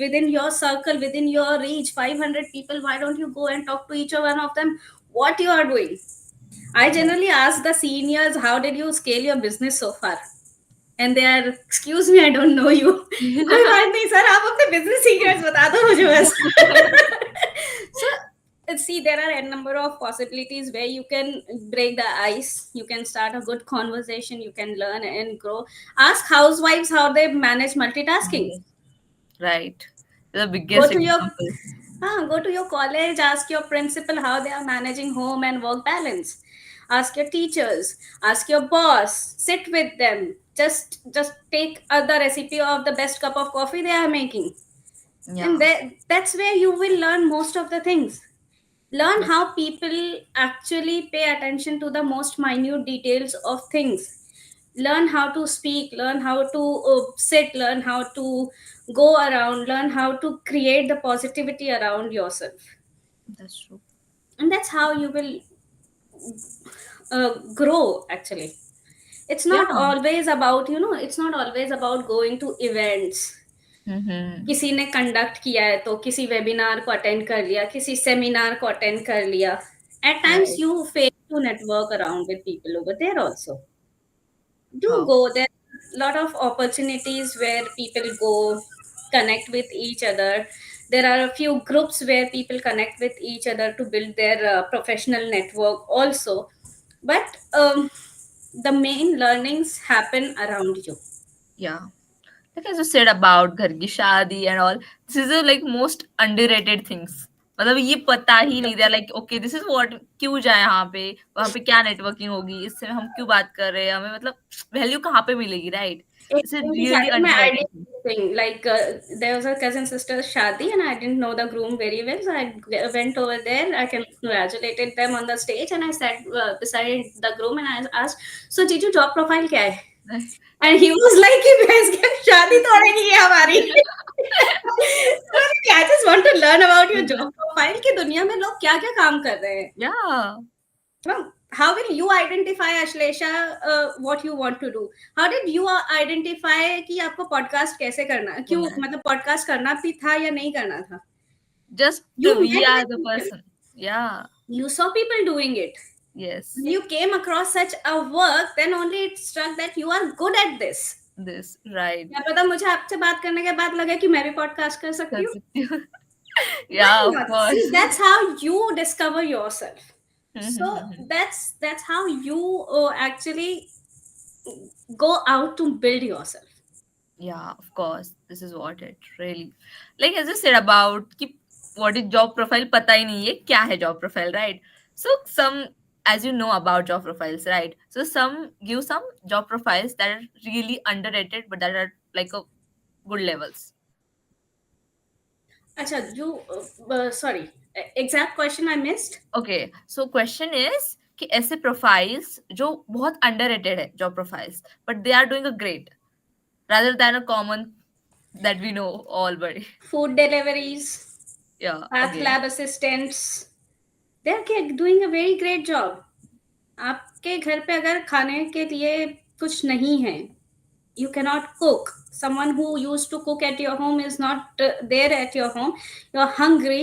within your circle, within your reach, 500 people. Why don't you go and talk to each one of them what you are doing? I Yeah. generally ask the seniors, how did you scale your business so far? And they are, excuse me, I don't know you. कोई बात नहीं sir, आप अपने business secrets बता दो मुझे बस. So, see, there are a number of possibilities where you can break the ice, you can start a good conversation, you can learn and grow. Ask housewives how they manage multitasking. Yes. Right. The Go biggest to your example. go to your college, ask your principal how they are managing home and work balance. Ask your teachers, ask your boss, sit with them. Just take the recipe of the best cup of coffee they are making. And Yeah. that's where you will learn most of the things. Learn That's how people actually pay attention to the most minute details of things. Learn how to speak, learn how to sit, learn how to go around, learn how to create the positivity around yourself. that's true. And that's how you will grow actually. It's Yeah. not always about, it's not always about going to events. Mm-hmm. किसी ने conduct किया है तो किसी webinar को attend कर लिया, किसी सेमिनार को अटेंड कर लिया. At times Right. you fail to network around with people over there also. Do How? go. There are a lot of opportunities where people go connect with each other. There are a few groups where people connect with each other to build their professional network also. But the main learnings happen around you. Yeah. Like as you said about घर की शादी and all, this is the like most underrated things. मतलब ये पता ही नहीं था like okay this is what, क्यों जाए वहाँ पे क्या नेटवर्किंग होगी, इससे हम क्यों बात कर रहे हैं, हमें मतलब वैल्यू कहाँ पे मिलेगी, राइट? एक दिस इज दिन की रियली शादी में I underrated did thing. this thing like there was a cousin sister's shadi and I didn't know the groom very well, so I went over there. I congratulated them on the stage and I sat beside the groom and I asked, "So, Jiju, job profile क्या है?" And he was like कि भैंस की शादी तोड़ेगी ये हमारी. I just want to learn about your job profile कि दुनिया में लोग क्या-क्या काम कर रहे हैं. या. Well, how will you identify, Ashlesha, what you want to do? How did you identify कि आपको podcast कैसे करना है? क्यों मतलब podcast करना भी था या नहीं करना था? Just You we met are with the people. person. Yeah. You saw people doing it. Yes. When you came across such a work, then only it struck that you are good at this. This right. क्या पता मुझे आपसे बात करने के बाद लगे कि मैं भी podcast कर सकती हूँ. That's it. Why Yeah, of not? See, course. that's how you discover yourself. So that's how you actually go out to build yourself. Yeah, of course. This is what it really, like as I said about कि what is job profile, पता ही नहीं है क्या है job profile, right? So some, as you know about job profiles, right? So some give some job profiles that are really underrated but that are like a good levels. Acha, you sorry, exact question I missed. Okay, so question is कि ऐसे profiles जो बहुत underrated है job profiles but they are doing a great rather than a common that we know all buddy. Food deliveries, Yeah, path again. lab assistants, they're doing a very great job. आपके घर पे अगर खाने के लिए कुछ नहीं है, you cannot cook. Someone who used to cook at your home is not there at your home. You're hungry.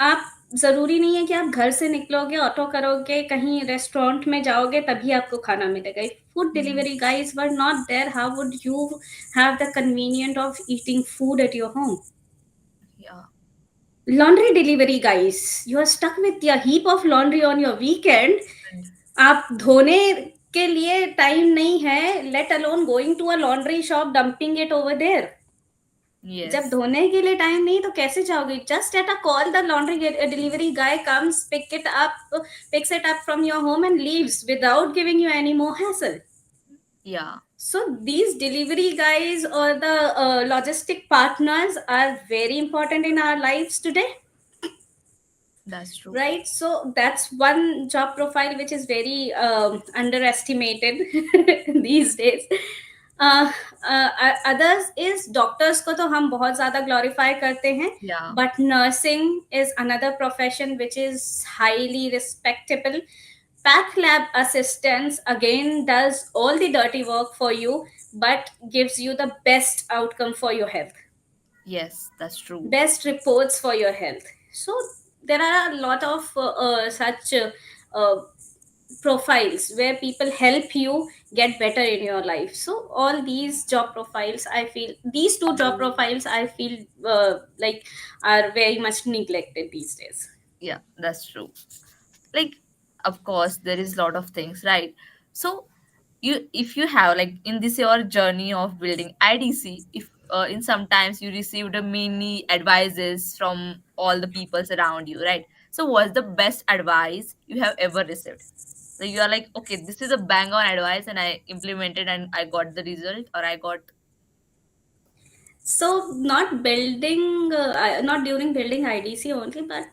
आप ज़रूरी नहीं है कि आप घर से निकलोगे, ऑटो करोगे, कहीं रेस्टोरेंट में जाओगे तभी आपको खाना मिलेगा. If food Mhm. delivery guys were not there, how would you have the convenience of eating food at your home? Yeah. Laundry delivery guys, you are stuck with a heap of laundry on your weekend. And आप धोने के लिए time नहीं है, let alone going to a laundry shop dumping it over there. जब yes. धोने के लिए टाइम नहीं तो कैसे जाओगे? Just at a call, the laundry delivery guy comes, picks it up from your home and leaves without giving you any more hassle. Yeah, So these delivery guys or the logistic partners are very important in our lives today, that's true. right? So that's one job profile which is very underestimated these days. uh, others is doctors को तो हम बहुत ज़्यादा glorify करते हैं, Yeah. but nursing is another profession which is highly respectable. Path lab assistants again does all the dirty work for you, but gives you the best outcome for your health, Yes, that's true. best reports for your health. So there are a lot of such uh, profiles where people help you get better in your life. So all these job profiles, I feel these two job profiles, I feel like are very much neglected these days. Yeah, that's true. Like, of course, there is a lot of things, right? So, if you have like in this your journey of building IDC, if in sometimes you received a many advices from all the peoples around you, right? So, what's the best advice you have ever received? So you are like, okay, this is a bang on advice, and I implemented and I got the result, or I got. So not building, not during building IDC only, but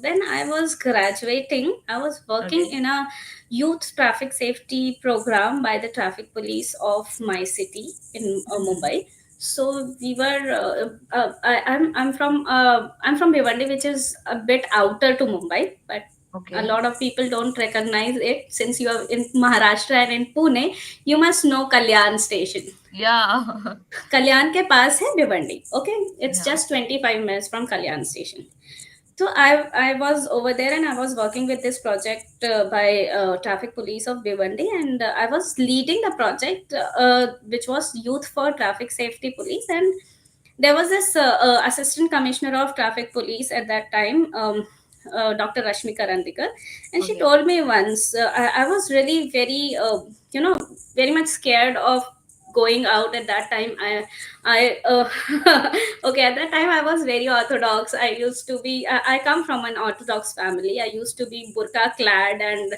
when I was graduating, I was working Okay. in a youth traffic safety program by the traffic police of my city in Mhm. Mumbai. So we were. I'm from Bhiwandi, which is a bit outer to Mumbai, but a Okay. lot of people don't recognize it. Since you are in Maharashtra and in Pune, you must know Kalyan station. Yeah. Kalyan के पास है Bhiwandi. Okay, it's Yeah. just 25 minutes from Kalyan station. So I was over there and I was working with this project by traffic police of Bhiwandi, and I was leading the project, which was Youth for Traffic Safety Police. And there was this assistant commissioner of traffic police at that time, Dr. Rashmika Randikar, and she Okay. told me once, I was really very, very much scared of going out at that time. Okay, at that time I was very orthodox. I used to be, I come from an orthodox family. I used to be burqa clad, and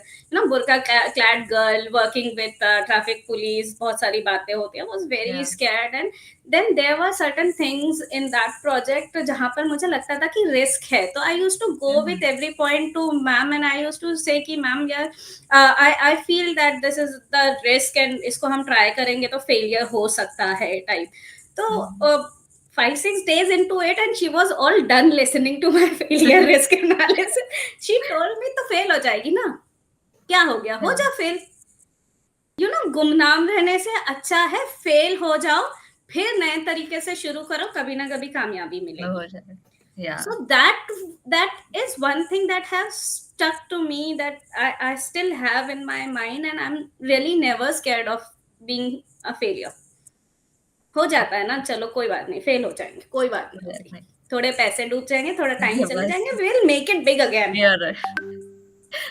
burqa clad girl working with traffic police. बहुत सारी बातें होती है. I was very Yeah. scared. And then there were certain things in that project जहाँ पर मुझे लगता था कि risk है. तो I used to go with Mhm. every point to ma'am, and I used to say कि ma'am यार, I feel that this is the risk and इसको हम try करेंगे तो failure हो सकता है type. तो Mhm. 5-6 days into it, and she was all done listening to my failure risk analysis. She told me तो fail हो जाएगी ना, क्या हो गया, हो Yeah. जा fail. गुमनाम रहने से अच्छा है फेल हो जाओ, फिर नए तरीके से शुरू करो, कभी ना कभी कामयाबी मिलेगी. हो जाए. Yeah. So that is one thing that has stuck to me, that I still have in my mind, and I'm really never scared of being a failure. हो जाता है ना, चलो कोई बात नहीं, फेल हो जाएंगे, कोई बात नहीं होती. Exactly. थोड़े पैसे डूब जाएंगे, थोड़ा टाइम चले बस. जाएंगे, we'll make it big again. Yeah.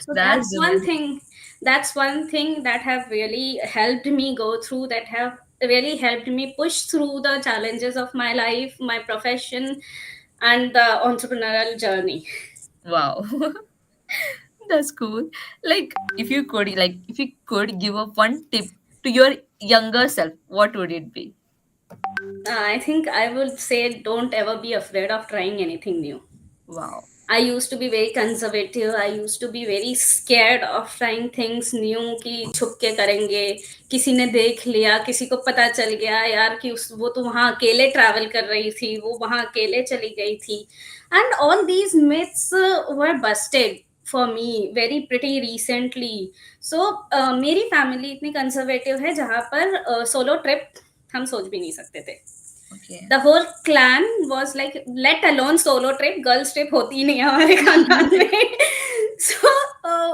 So That's that's the one best. thing. That's one thing that have really helped me go through, that have really helped me push through the challenges of my life, my profession, and the entrepreneurial journey. Wow. That's cool. If you could give up one tip to your younger self, what would it be? I think I would say don't ever be afraid of trying anything new. Wow. I used to be very conservative. I used to be very scared of trying things new, कि छुप के करेंगे, किसी ने देख लिया, किसी को पता चल गया यार कि वो तो वहाँ अकेले ट्रैवल कर रही थी, वो वहाँ अकेले चली गई थी. And all these myths were busted for me very pretty recently. So मेरी फैमिली इतनी कंजर्वेटिव है जहाँ पर सोलो ट्रिप हम सोच भी नहीं सकते थे. Okay. The whole clan was like, let alone solo trip, girls trip hoti ही नहीं है हमारे खानदान में. So uh,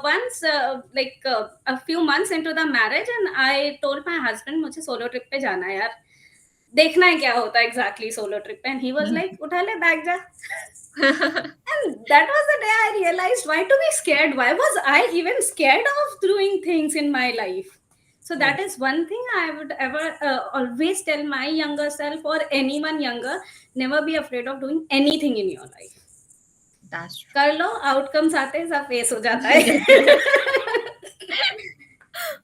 once a few months into the marriage, and I told my husband मुझे solo trip पे जाना है यार, देखना है क्या होता है exactly solo trip पे. And he was like, उठा ले बैग जा. And that was the day I realized, why to be scared? Why was I even scared of doing things in my life? So that Yes, is one thing I would ever always tell my younger self, or anyone younger: never be afraid of doing anything in your life. that's कर लो, outcomes आते हैं, सब face हो जाता true. है.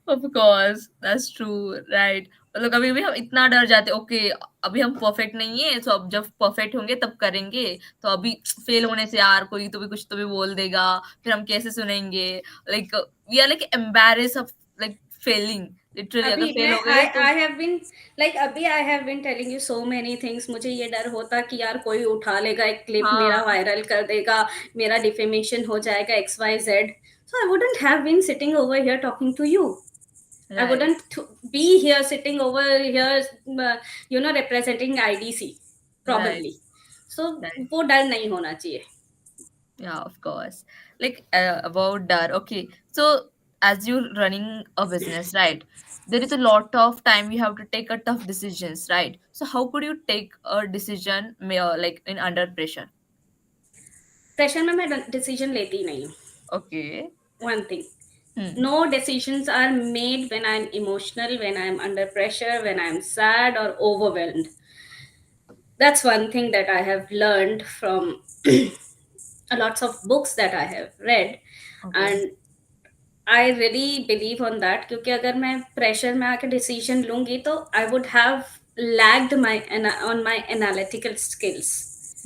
Of course, that's true, right? मतलब कभी भी हम इतना डर जाते, ओके अभी हम परफेक्ट नहीं है, तो अब जब परफेक्ट होंगे तब करेंगे. तो अभी फेल होने से यार कोई तो भी कुछ तो भी बोल देगा, फिर हम कैसे सुनेंगे. Like we are like embarrass of like failing. Literally अगर अभी फेल मैं हो गए तो. आई हैव बीन लाइक, अभी I have been telling you so many things. मुझे ये डर होता कि यार कोई उठा लेगा, एक क्लिप मेरा हाँ. वायरल कर देगा, मेरा डिफेमेशन हो जाएगा, XYZ. So I wouldn't have been sitting over here talking to you. I Right. wouldn't be here sitting over here, representing IDC Right. probably. So Right. वो डर नहीं होना चाहिए. Yeah, of course. Like about that. Okay. So as you're running a business, right? There is a lot of time you have to take a tough decisions, right? So how could you take a decision like in under pressure? Pressure में मैं decision लेती ही नहीं हूँ. Okay. One thing, Hmm. no decisions are made when I'm emotional, when I'm under pressure, when I'm sad or overwhelmed. That's one thing that I have learned from a lots of books that I have read. Okay. And I really believe on that, क्योंकि अगर मैं pressure में आके decision लूंगी तो I would have lagged my on my analytical skills.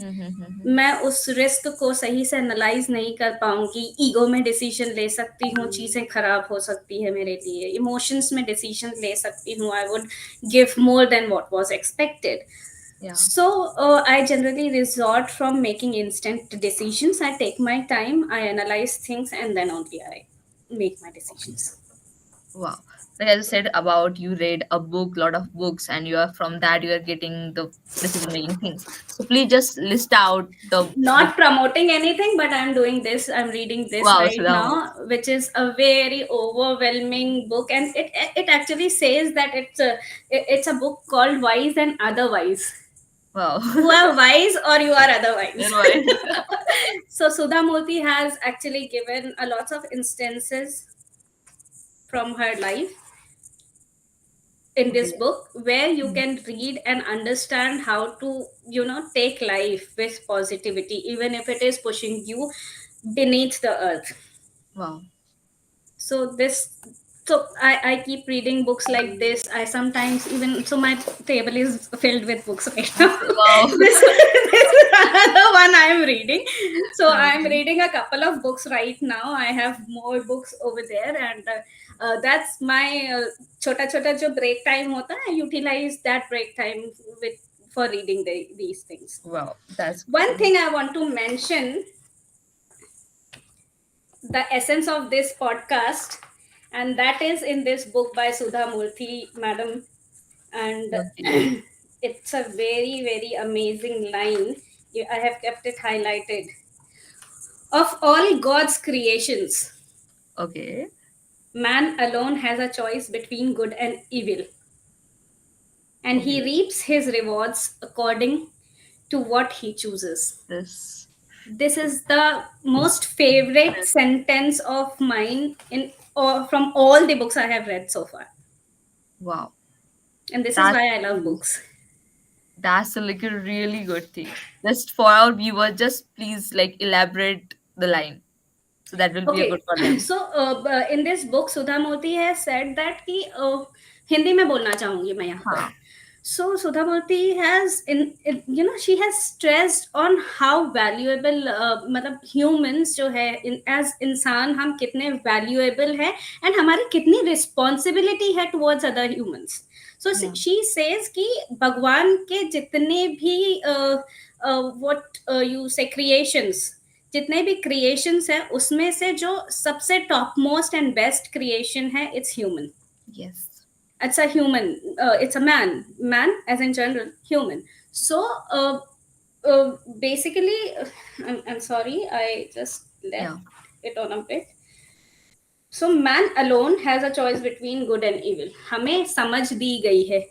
Mm-hmm. मैं उस risk को सही से एनालाइज नहीं कर पाऊंगी, ईगो में डिसीजन ले सकती हूँ, चीजें खराब हो सकती है मेरे लिए, इमोशंस में डिसीजन ले सकती हूँ, I would give more than what was expected. Yeah. So I generally resort from making instant decisions. I take my time, I analyze things, and then only I make my decisions. Wow. Like as you said about you read a book, lot of books, and you are from that you are getting the decision making things. So please just list out the Not book. promoting anything, but I'm doing this. I'm reading this Wow, right Sudha. now, which is a very overwhelming book, and it actually says that it's a book called Wise and Otherwise. Wow. You are wise or you are otherwise. Otherwise, So Sudha Murthy has actually given a lots of instances from her life in this okay. book, where you Mm. can read and understand how to, take life with positivity, even if it is pushing you beneath the earth. Wow. So I keep reading books like this. I sometimes even, so my table is filled with books right now. Wow. This is another one I'm reading. So I'm Okay. reading a couple of books right now. I have more books over there, and that's my chota chota jo break time hota hai. I utilize that break time with for reading these things. Wow. That's One great. thing I want to mention, the essence of this podcast, and that is in this book by Sudha Murthy, madam. And Okay. it's a very, very amazing line. I have kept it highlighted. Of all God's creations, Okay. man alone has a choice between good and evil, and he Okay. reaps his rewards according to what he chooses. This. This is the most favorite sentence of mine in, or from all the books I have read so far. Wow. And this is That's why I love true. books. That's like a really good thing. Just for our viewers, just please like elaborate the line. So that will be a Okay, good for them. so in this book, Sudha Murthy has said that कि हिंदी में बोलना चाहूंगी मैं यहाँ पर. हाँ. So Sudha Murthy has she has stressed on how valuable मतलब humans जो है as इंसान हम कितने valuable है, and हमारी कितनी responsibility है towards other humans. So Yeah. she says कि भगवान के जितने भी what you say creations, जितने भी क्रिएशंस है उसमें से जो सबसे top most and best creation है, it's human. Yes. It's a human, it's a man as in general human. So uh, basically, I'm sorry, I just Yeah. left it on a bit. So man alone has a choice between good and evil. हमें समझ दी गई है.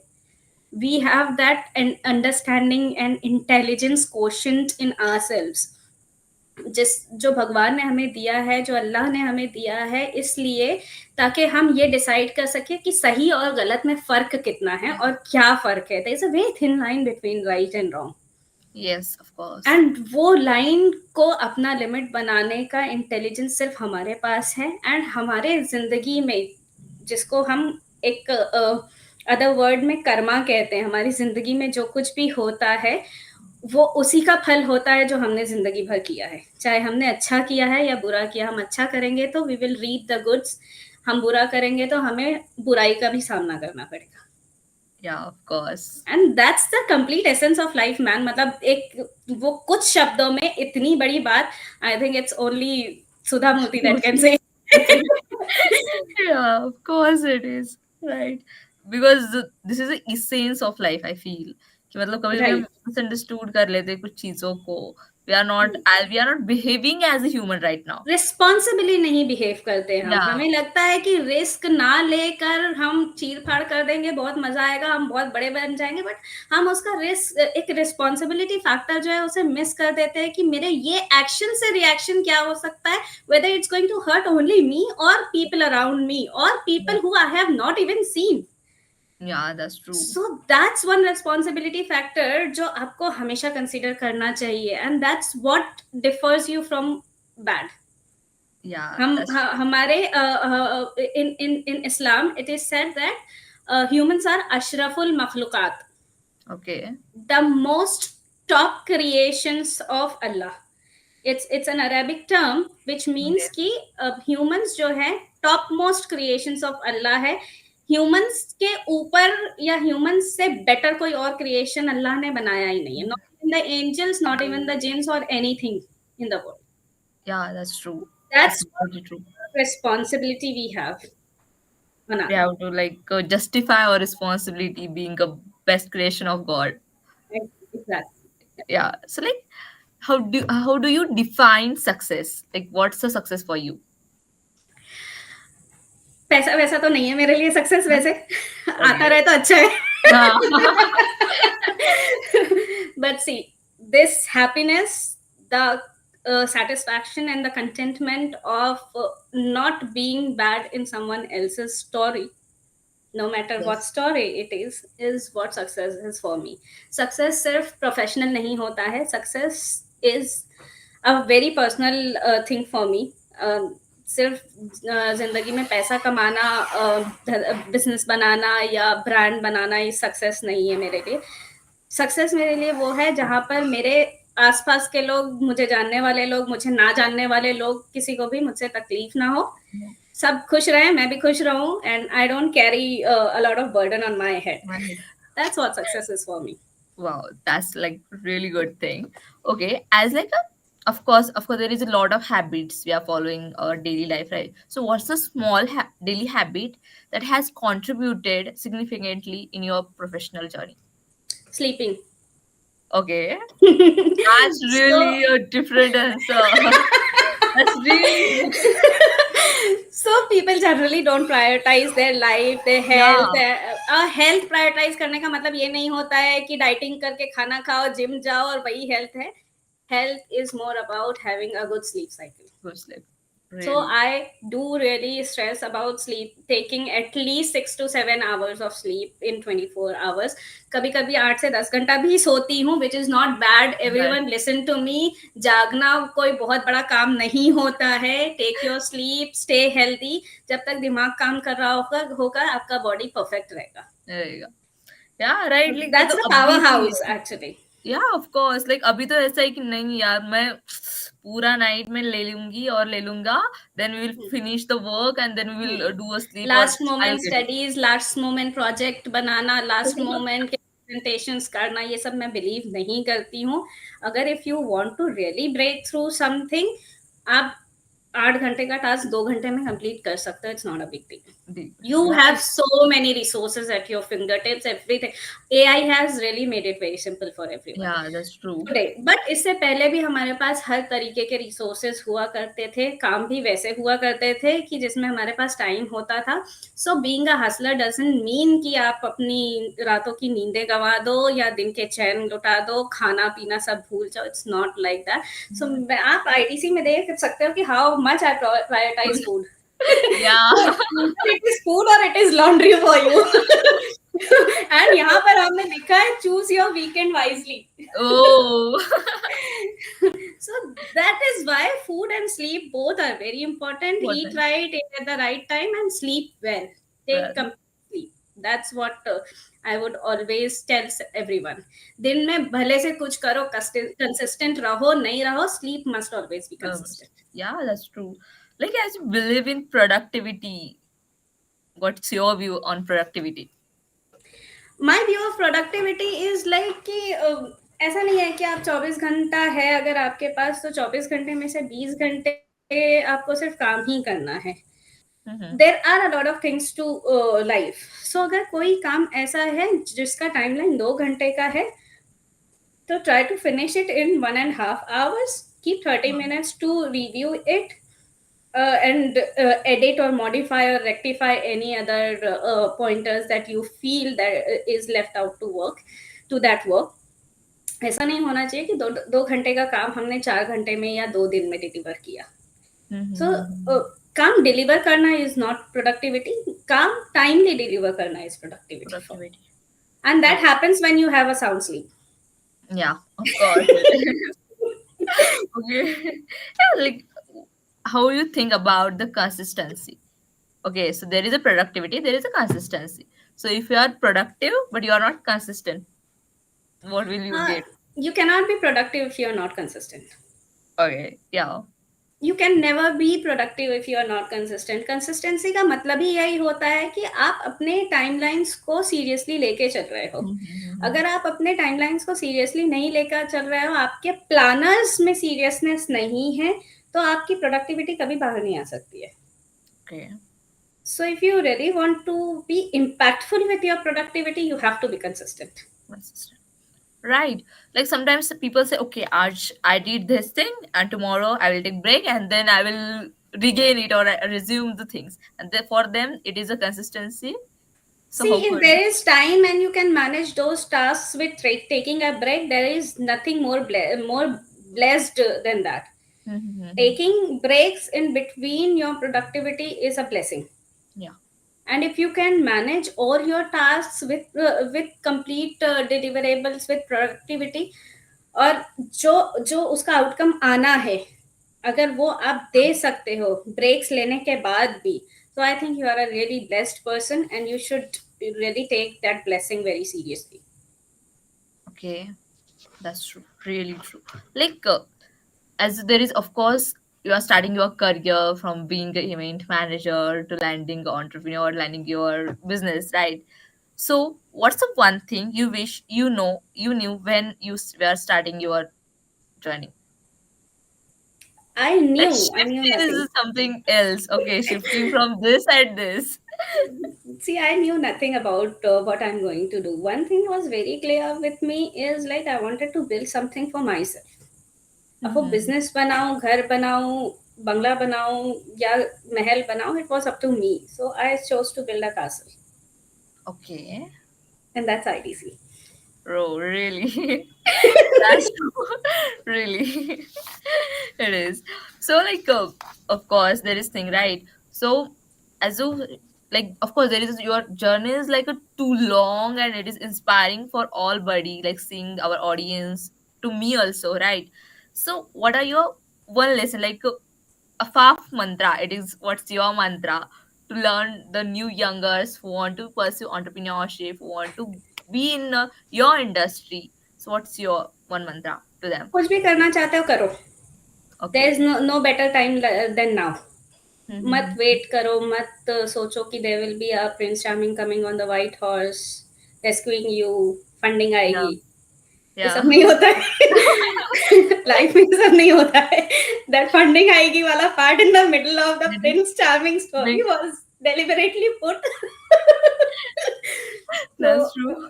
We have that an understanding and intelligence quotient in ourselves, जिस जो भगवान ने हमें दिया है, जो अल्लाह ने हमें दिया है, इसलिए ताकि हम ये डिसाइड कर सके कि सही और गलत में फर्क कितना है और क्या फर्क है. There is a very thin line between right and wrong, Yes, of course. And वो लाइन को अपना लिमिट बनाने का इंटेलिजेंस सिर्फ हमारे पास है. एंड हमारे जिंदगी में, जिसको हम एक अदर वर्ड में कर्मा कहते हैं, हमारी जिंदगी में जो कुछ भी होता है वो उसी का फल होता है जो हमने जिंदगी भर किया है. चाहे हमने अच्छा किया है या बुरा किया, हम अच्छा करेंगे तो we will read the goods, हम बुरा करेंगे तो हमें बुराई का भी सामना करना पड़ेगा. Yeah, of course. And that's the complete essence of life man. मतलब एक वो कुछ शब्दों में इतनी बड़ी बात, I think it's only Sudha Murthy that can say. Yeah, of course it is. Right. Because this is the essence of life, I feel. कि मतलब कभी भी हम राइट. misunderstood कर लेते हैं कुछ चीजों को. We are not behaving as a human right now. Responsibly नहीं बिहेव करते हम. Yeah. हमें लगता है कि रिस्क ना लेकर हम चीर फाड़ कर देंगे, बहुत मजा आएगा, हम बहुत बड़े बन जाएंगे, बट हम उसका रिस्क, एक रिस्पॉन्सिबिलिटी फैक्टर जो है उसे मिस कर देते हैं कि मेरे ये एक्शन से रिएक्शन क्या हो सकता है, whether it's going to hurt only me और पीपल अराउंड मी और people who I have not even seen. Yeah, that's true. So that's one responsibility factor जो आपको हमेशा कंसिडर करना चाहिए, and that's what differs you from bad. Yeah, हम that's true. हमारे in Islam it is said that humans are ashraful makhlukat, Okay. the most top creations of Allah. It's an Arabic term which means Okay. कि humans जो है top most creations of Allah है. humans के ऊपर या humans से better कोई और creation अल्लाह ने बनाया ही नहीं है. Not even the angels, not even the jinns or anything in the world. Yeah, that's true. That's That's absolutely true. what responsibility we have on We Allah. have to like justify our responsibility being a best creation of God. Exactly. Yeah. So like, how do you define success? Like, what's the success for you? पैसा वैसा तो नहीं है मेरे लिए success Huh? वैसे. आता Okay. रहे तो अच्छा है. Yeah. But see, this happiness, the satisfaction and the contentment of not being bad in someone else's story, no matter what Yes. story it is what success is for me. Success सिर्फ professional नहीं होता है. Success is a very personal thing for me. सिर्फ जिंदगी में पैसा कमाना, business बनाना या ब्रांड बनाना ये सक्सेस नहीं है मेरे लिए. सक्सेस मेरे लिए वो है जहाँ पर मेरे आसपास के लोग, मुझे जानने वाले लोग, मुझे ना जानने वाले लोग, किसी को भी मुझसे तकलीफ ना हो, सब खुश रहे, मैं भी खुश रहूं, and I don't carry a lot of burden on my head. My head. That's what success is for me. Wow, that's like really good thing. Okay, as like a, of course, there is a lot of habits we are following our daily life, right? So, what's the small daily habit that has contributed significantly in your professional journey? Sleeping. Okay, that's So really a different answer. That's really so people generally don't prioritize their life, their yeah, health. Health prioritise करने का मतलब ये नहीं होता है कि dieting करके खाना खाओ, जिम जाओ और वही हेल्थ है. Health is more about having a good sleep cycle. good sleep. So Really, I do really stress about sleep, taking at least 6 to 7 hours of sleep in 24 hours. कभी कभी 8 से 10 घंटा भी सोती हूँ, which is not bad. but Everyone listen to me. जागना कोई बहुत बड़ा काम नहीं होता है. Take your sleep, stay healthy. जब तक दिमाग काम कर रहा होगा आपका बॉडी परफेक्ट रहेगा. there you go. Yeah, right. Like ये That's तो the अभी भी powerhouse actually. या ऑफ कोर्स लाइक अभी तो ऐसा है कि नहीं यार मैं पूरा नाइट में ले लूंगी और ले लूंगा then we will finish the work and then we will do a sleep और last I moment will get studies, last moment project बनाना, लास्ट इट मोमेंट प्रेजेंटेशंस करना, ये सब मैं बिलीव नहीं करती हूँ. अगर if you want to really break through something, आप 8 घंटे का टास्क 2 घंटे में कंप्लीट कर सकते हो. It's not a big deal. You या have so many resources at your fingertips, everything. AI has really made it very simple for everyone या दैट्स ट्रू today. But इससे पहले भी हमारे पास हर तरीके के रिसोर्सेज हुआ करते थे, काम भी वैसे हुआ करते थे कि जिसमें हमारे पास टाइम होता था. So being a Hustler doesn't mean कि आप अपनी रातों की नींदें गवा दो या दिन के चैन लुटा दो, खाना पीना सब भूल जाओ. It's not like that. So आप आईटीसी में देख सकते हो कि how much I prioritise food. Yeah it is food or it is laundry for you. And यहाँ पर हमने लिखा है choose your weekend wisely. Oh So that is why food and sleep both are very important. Eat right, eat at the right time, and sleep well. Take complete sleep. That's what I would always tell everyone. दिन में भले से कुछ करो, consistent रहो नहीं रहो, sleep must always be consistent. yeah that's true like as you believe in productivity what's your view on productivity my view of productivity is like कि ऐसा नहीं है कि आप 24 घंटा है अगर आपके पास, तो 24 घंटे में से 20 घंटे आपको सिर्फ काम ही करना है. There are a lot of things to life. So अगर कोई काम ऐसा है जिसका टाइमलाइन 2 घंटे का है, तो try to finish it in 1.5 hours. Keep 30 minutes to review it, and edit or modify or rectify any other pointers that you feel that is left out to work to that work. ऐसा नहीं होना चाहिए कि 2 घंटे का काम हमने 4 घंटे में या 2 दिन में डिलीवर किया. सो काम डिलीवर करना इज नॉट प्रोडक्टिविटी. काम टाइमली डिलीवर करना is productivity. And that happens when you have a sound sleep. yeah of course okay yeah like how you think about the consistency okay so there is a productivity there is a consistency so if you are productive but you are not consistent what will you हाँ, get You cannot be productive if you're not consistent. Okay, yeah. You can never be productive if you are not consistent. Consistency का मतलब ही यही होता है कि आप अपने timelines को सीरियसली लेके चल रहे हो. Mm-hmm. अगर आप अपने टाइमलाइंस को सीरियसली नहीं लेकर चल रहे हो, आपके प्लानर्स में सीरियसनेस नहीं है, तो आपकी प्रोडक्टिविटी कभी बाहर नहीं आ सकती है. Okay. So if you really want to be impactful with your productivity, you have to be consistent. Consistent. Right. Like sometimes people say, okay, I did this thing and tomorrow I will take break and then I will regain it or resume the things. And for them, it is a consistency. So See, if hopefully. there is time and you can manage those tasks with taking a break, there is nothing more blessed than that. Mm-hmm. Taking breaks in between your productivity is a blessing. Yeah. And if you can manage all your tasks with complete deliverables with productivity, और जो जो उसका outcome आना है, अगर वो आप दे सकते हो ब्रेक्स लेने के बाद भी, so I think you are a really blessed person and you should really take that blessing very seriously. Okay. That's true. Really true. Like, as there is, of course, you are starting your career from being a event manager to landing entrepreneur, landing your business, right? So, what's the one thing you wish you knew when you were starting your journey? Like I knew shifting nothing. is something else. Okay, shifting from this and this. See, I knew nothing about what I'm going to do. One thing was very clear with me is like I wanted to build something for myself. अब वो Mm-hmm. Business बनाऊं, घर बनाऊं, बंगला बनाऊं या महल बनाऊं, it was up to me. So I chose to build a castle, Okay. and that's IDC. Oh, really? That's true. Really. It is. So, like, of course, there is thing, right? So, as of like, of course, there is your journey is like a too long and it is inspiring for all body, like seeing our audience to me also, right? So, what are your one lesson like a FAF mantra? It is what's your mantra to learn the new youngers who want to pursue entrepreneurship, who want to be in your industry. So, what's your one mantra to them? कुछ भी करना चाहते हो करो. There is Okay. no better time than now. मत Mm-hmm. Wait करो, मत सोचो कि there will be a prince charming coming on the white horse rescuing you, funding Yeah. आएगी. ये सब Yeah. नहीं होता है. लाइफ में ये सब नहीं होता है. दैट फंडिंग आएगी वाला part in the middle of the That is Prince charming story big. Was deliberately put. तो That's true.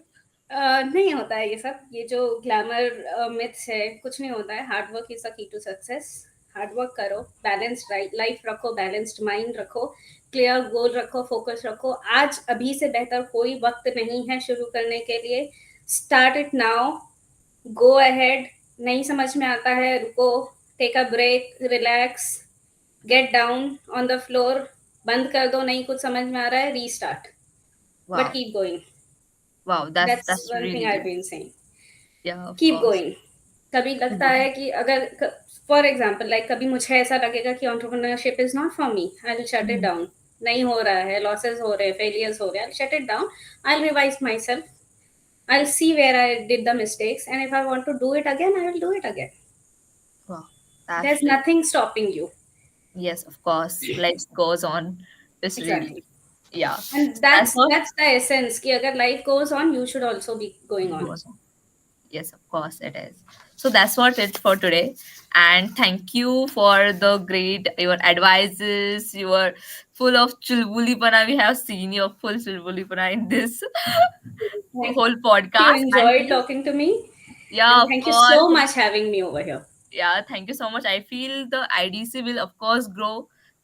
नहीं होता है ये सब. ये जो ग्लैमर मिथ्स है, कुछ नहीं होता है. Hard work is the key to success. Hard work करो, बैलेंस्ड लाइफ रखो, बैलेंस्ड माइंड रखो, क्लियर गोल रखो, फोकस रखो. आज अभी से बेहतर कोई वक्त नहीं है शुरू करने के लिए. Start it now. Go ahead. नहीं समझ में आता है, रुको, take a break, relax, get down on the floor, बंद कर दो. नहीं कुछ समझ में आ रहा है, restart, but Wow. Keep going. Wow. That's that's that's one thing really I good. Been saying. Yeah, of keep course. Going. कभी लगता Mhm. है कि अगर फॉर एग्जाम्पल लाइक कभी मुझे ऐसा लगेगा कि entrepreneurship is not for me, I will shut it Mhm. Down. नहीं हो रहा है, लॉसेस हो रहे हैं, फेलियर्स हो रहे हैं, I shut it down. I will revise my self. I'll see where I did the mistakes, and if I want to do it again, I will do it again. Wow. That's There's really nothing stopping you. yes, of course. Life goes on. It's really Exactly. yeah. And So that's what that's the essence. Ki agar life goes on, you should also be going on. goes on. Yes, of course it is. So that's what it for today. And thank you for the great your advices. You were full of chulbulipana. We have seen your full chulbulipana in this Thank whole you. podcast. And Enjoyed talking to me, yeah, and of thank you course. so much having me over here. Yeah, thank you so much. I feel the IDC will of course grow.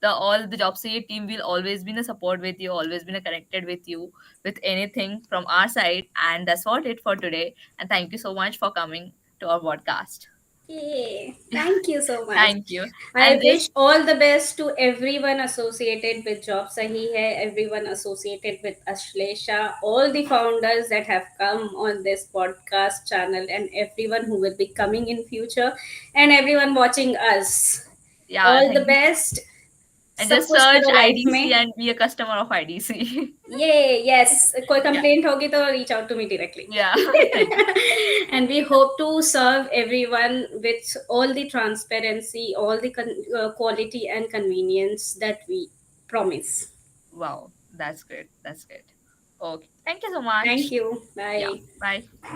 The all the job say team will always be in a support with you, always been a connected with you with anything from our side. And that's what it for today. And thank you so much for coming to our podcast. Yay. Thank you so much. Thank you. I And wish this all the best to everyone associated with Job Sahi Hai, everyone associated with Ashlesha, all the founders that have come on this podcast channel, and everyone who will be coming in future, and everyone watching us. yeah, All the thank you. best. And सब just कुछ search करो life IDC में. and be a customer of IDC. ये yes, कोई Yeah, complaint होगी तो reach out to me directly. yeah. Thank you. And we hope to serve everyone with all the transparency, all the quality and convenience that we promise. Wow, that's great. That's great. Okay, thank you so Thank much. you. Yeah, Bye. bye.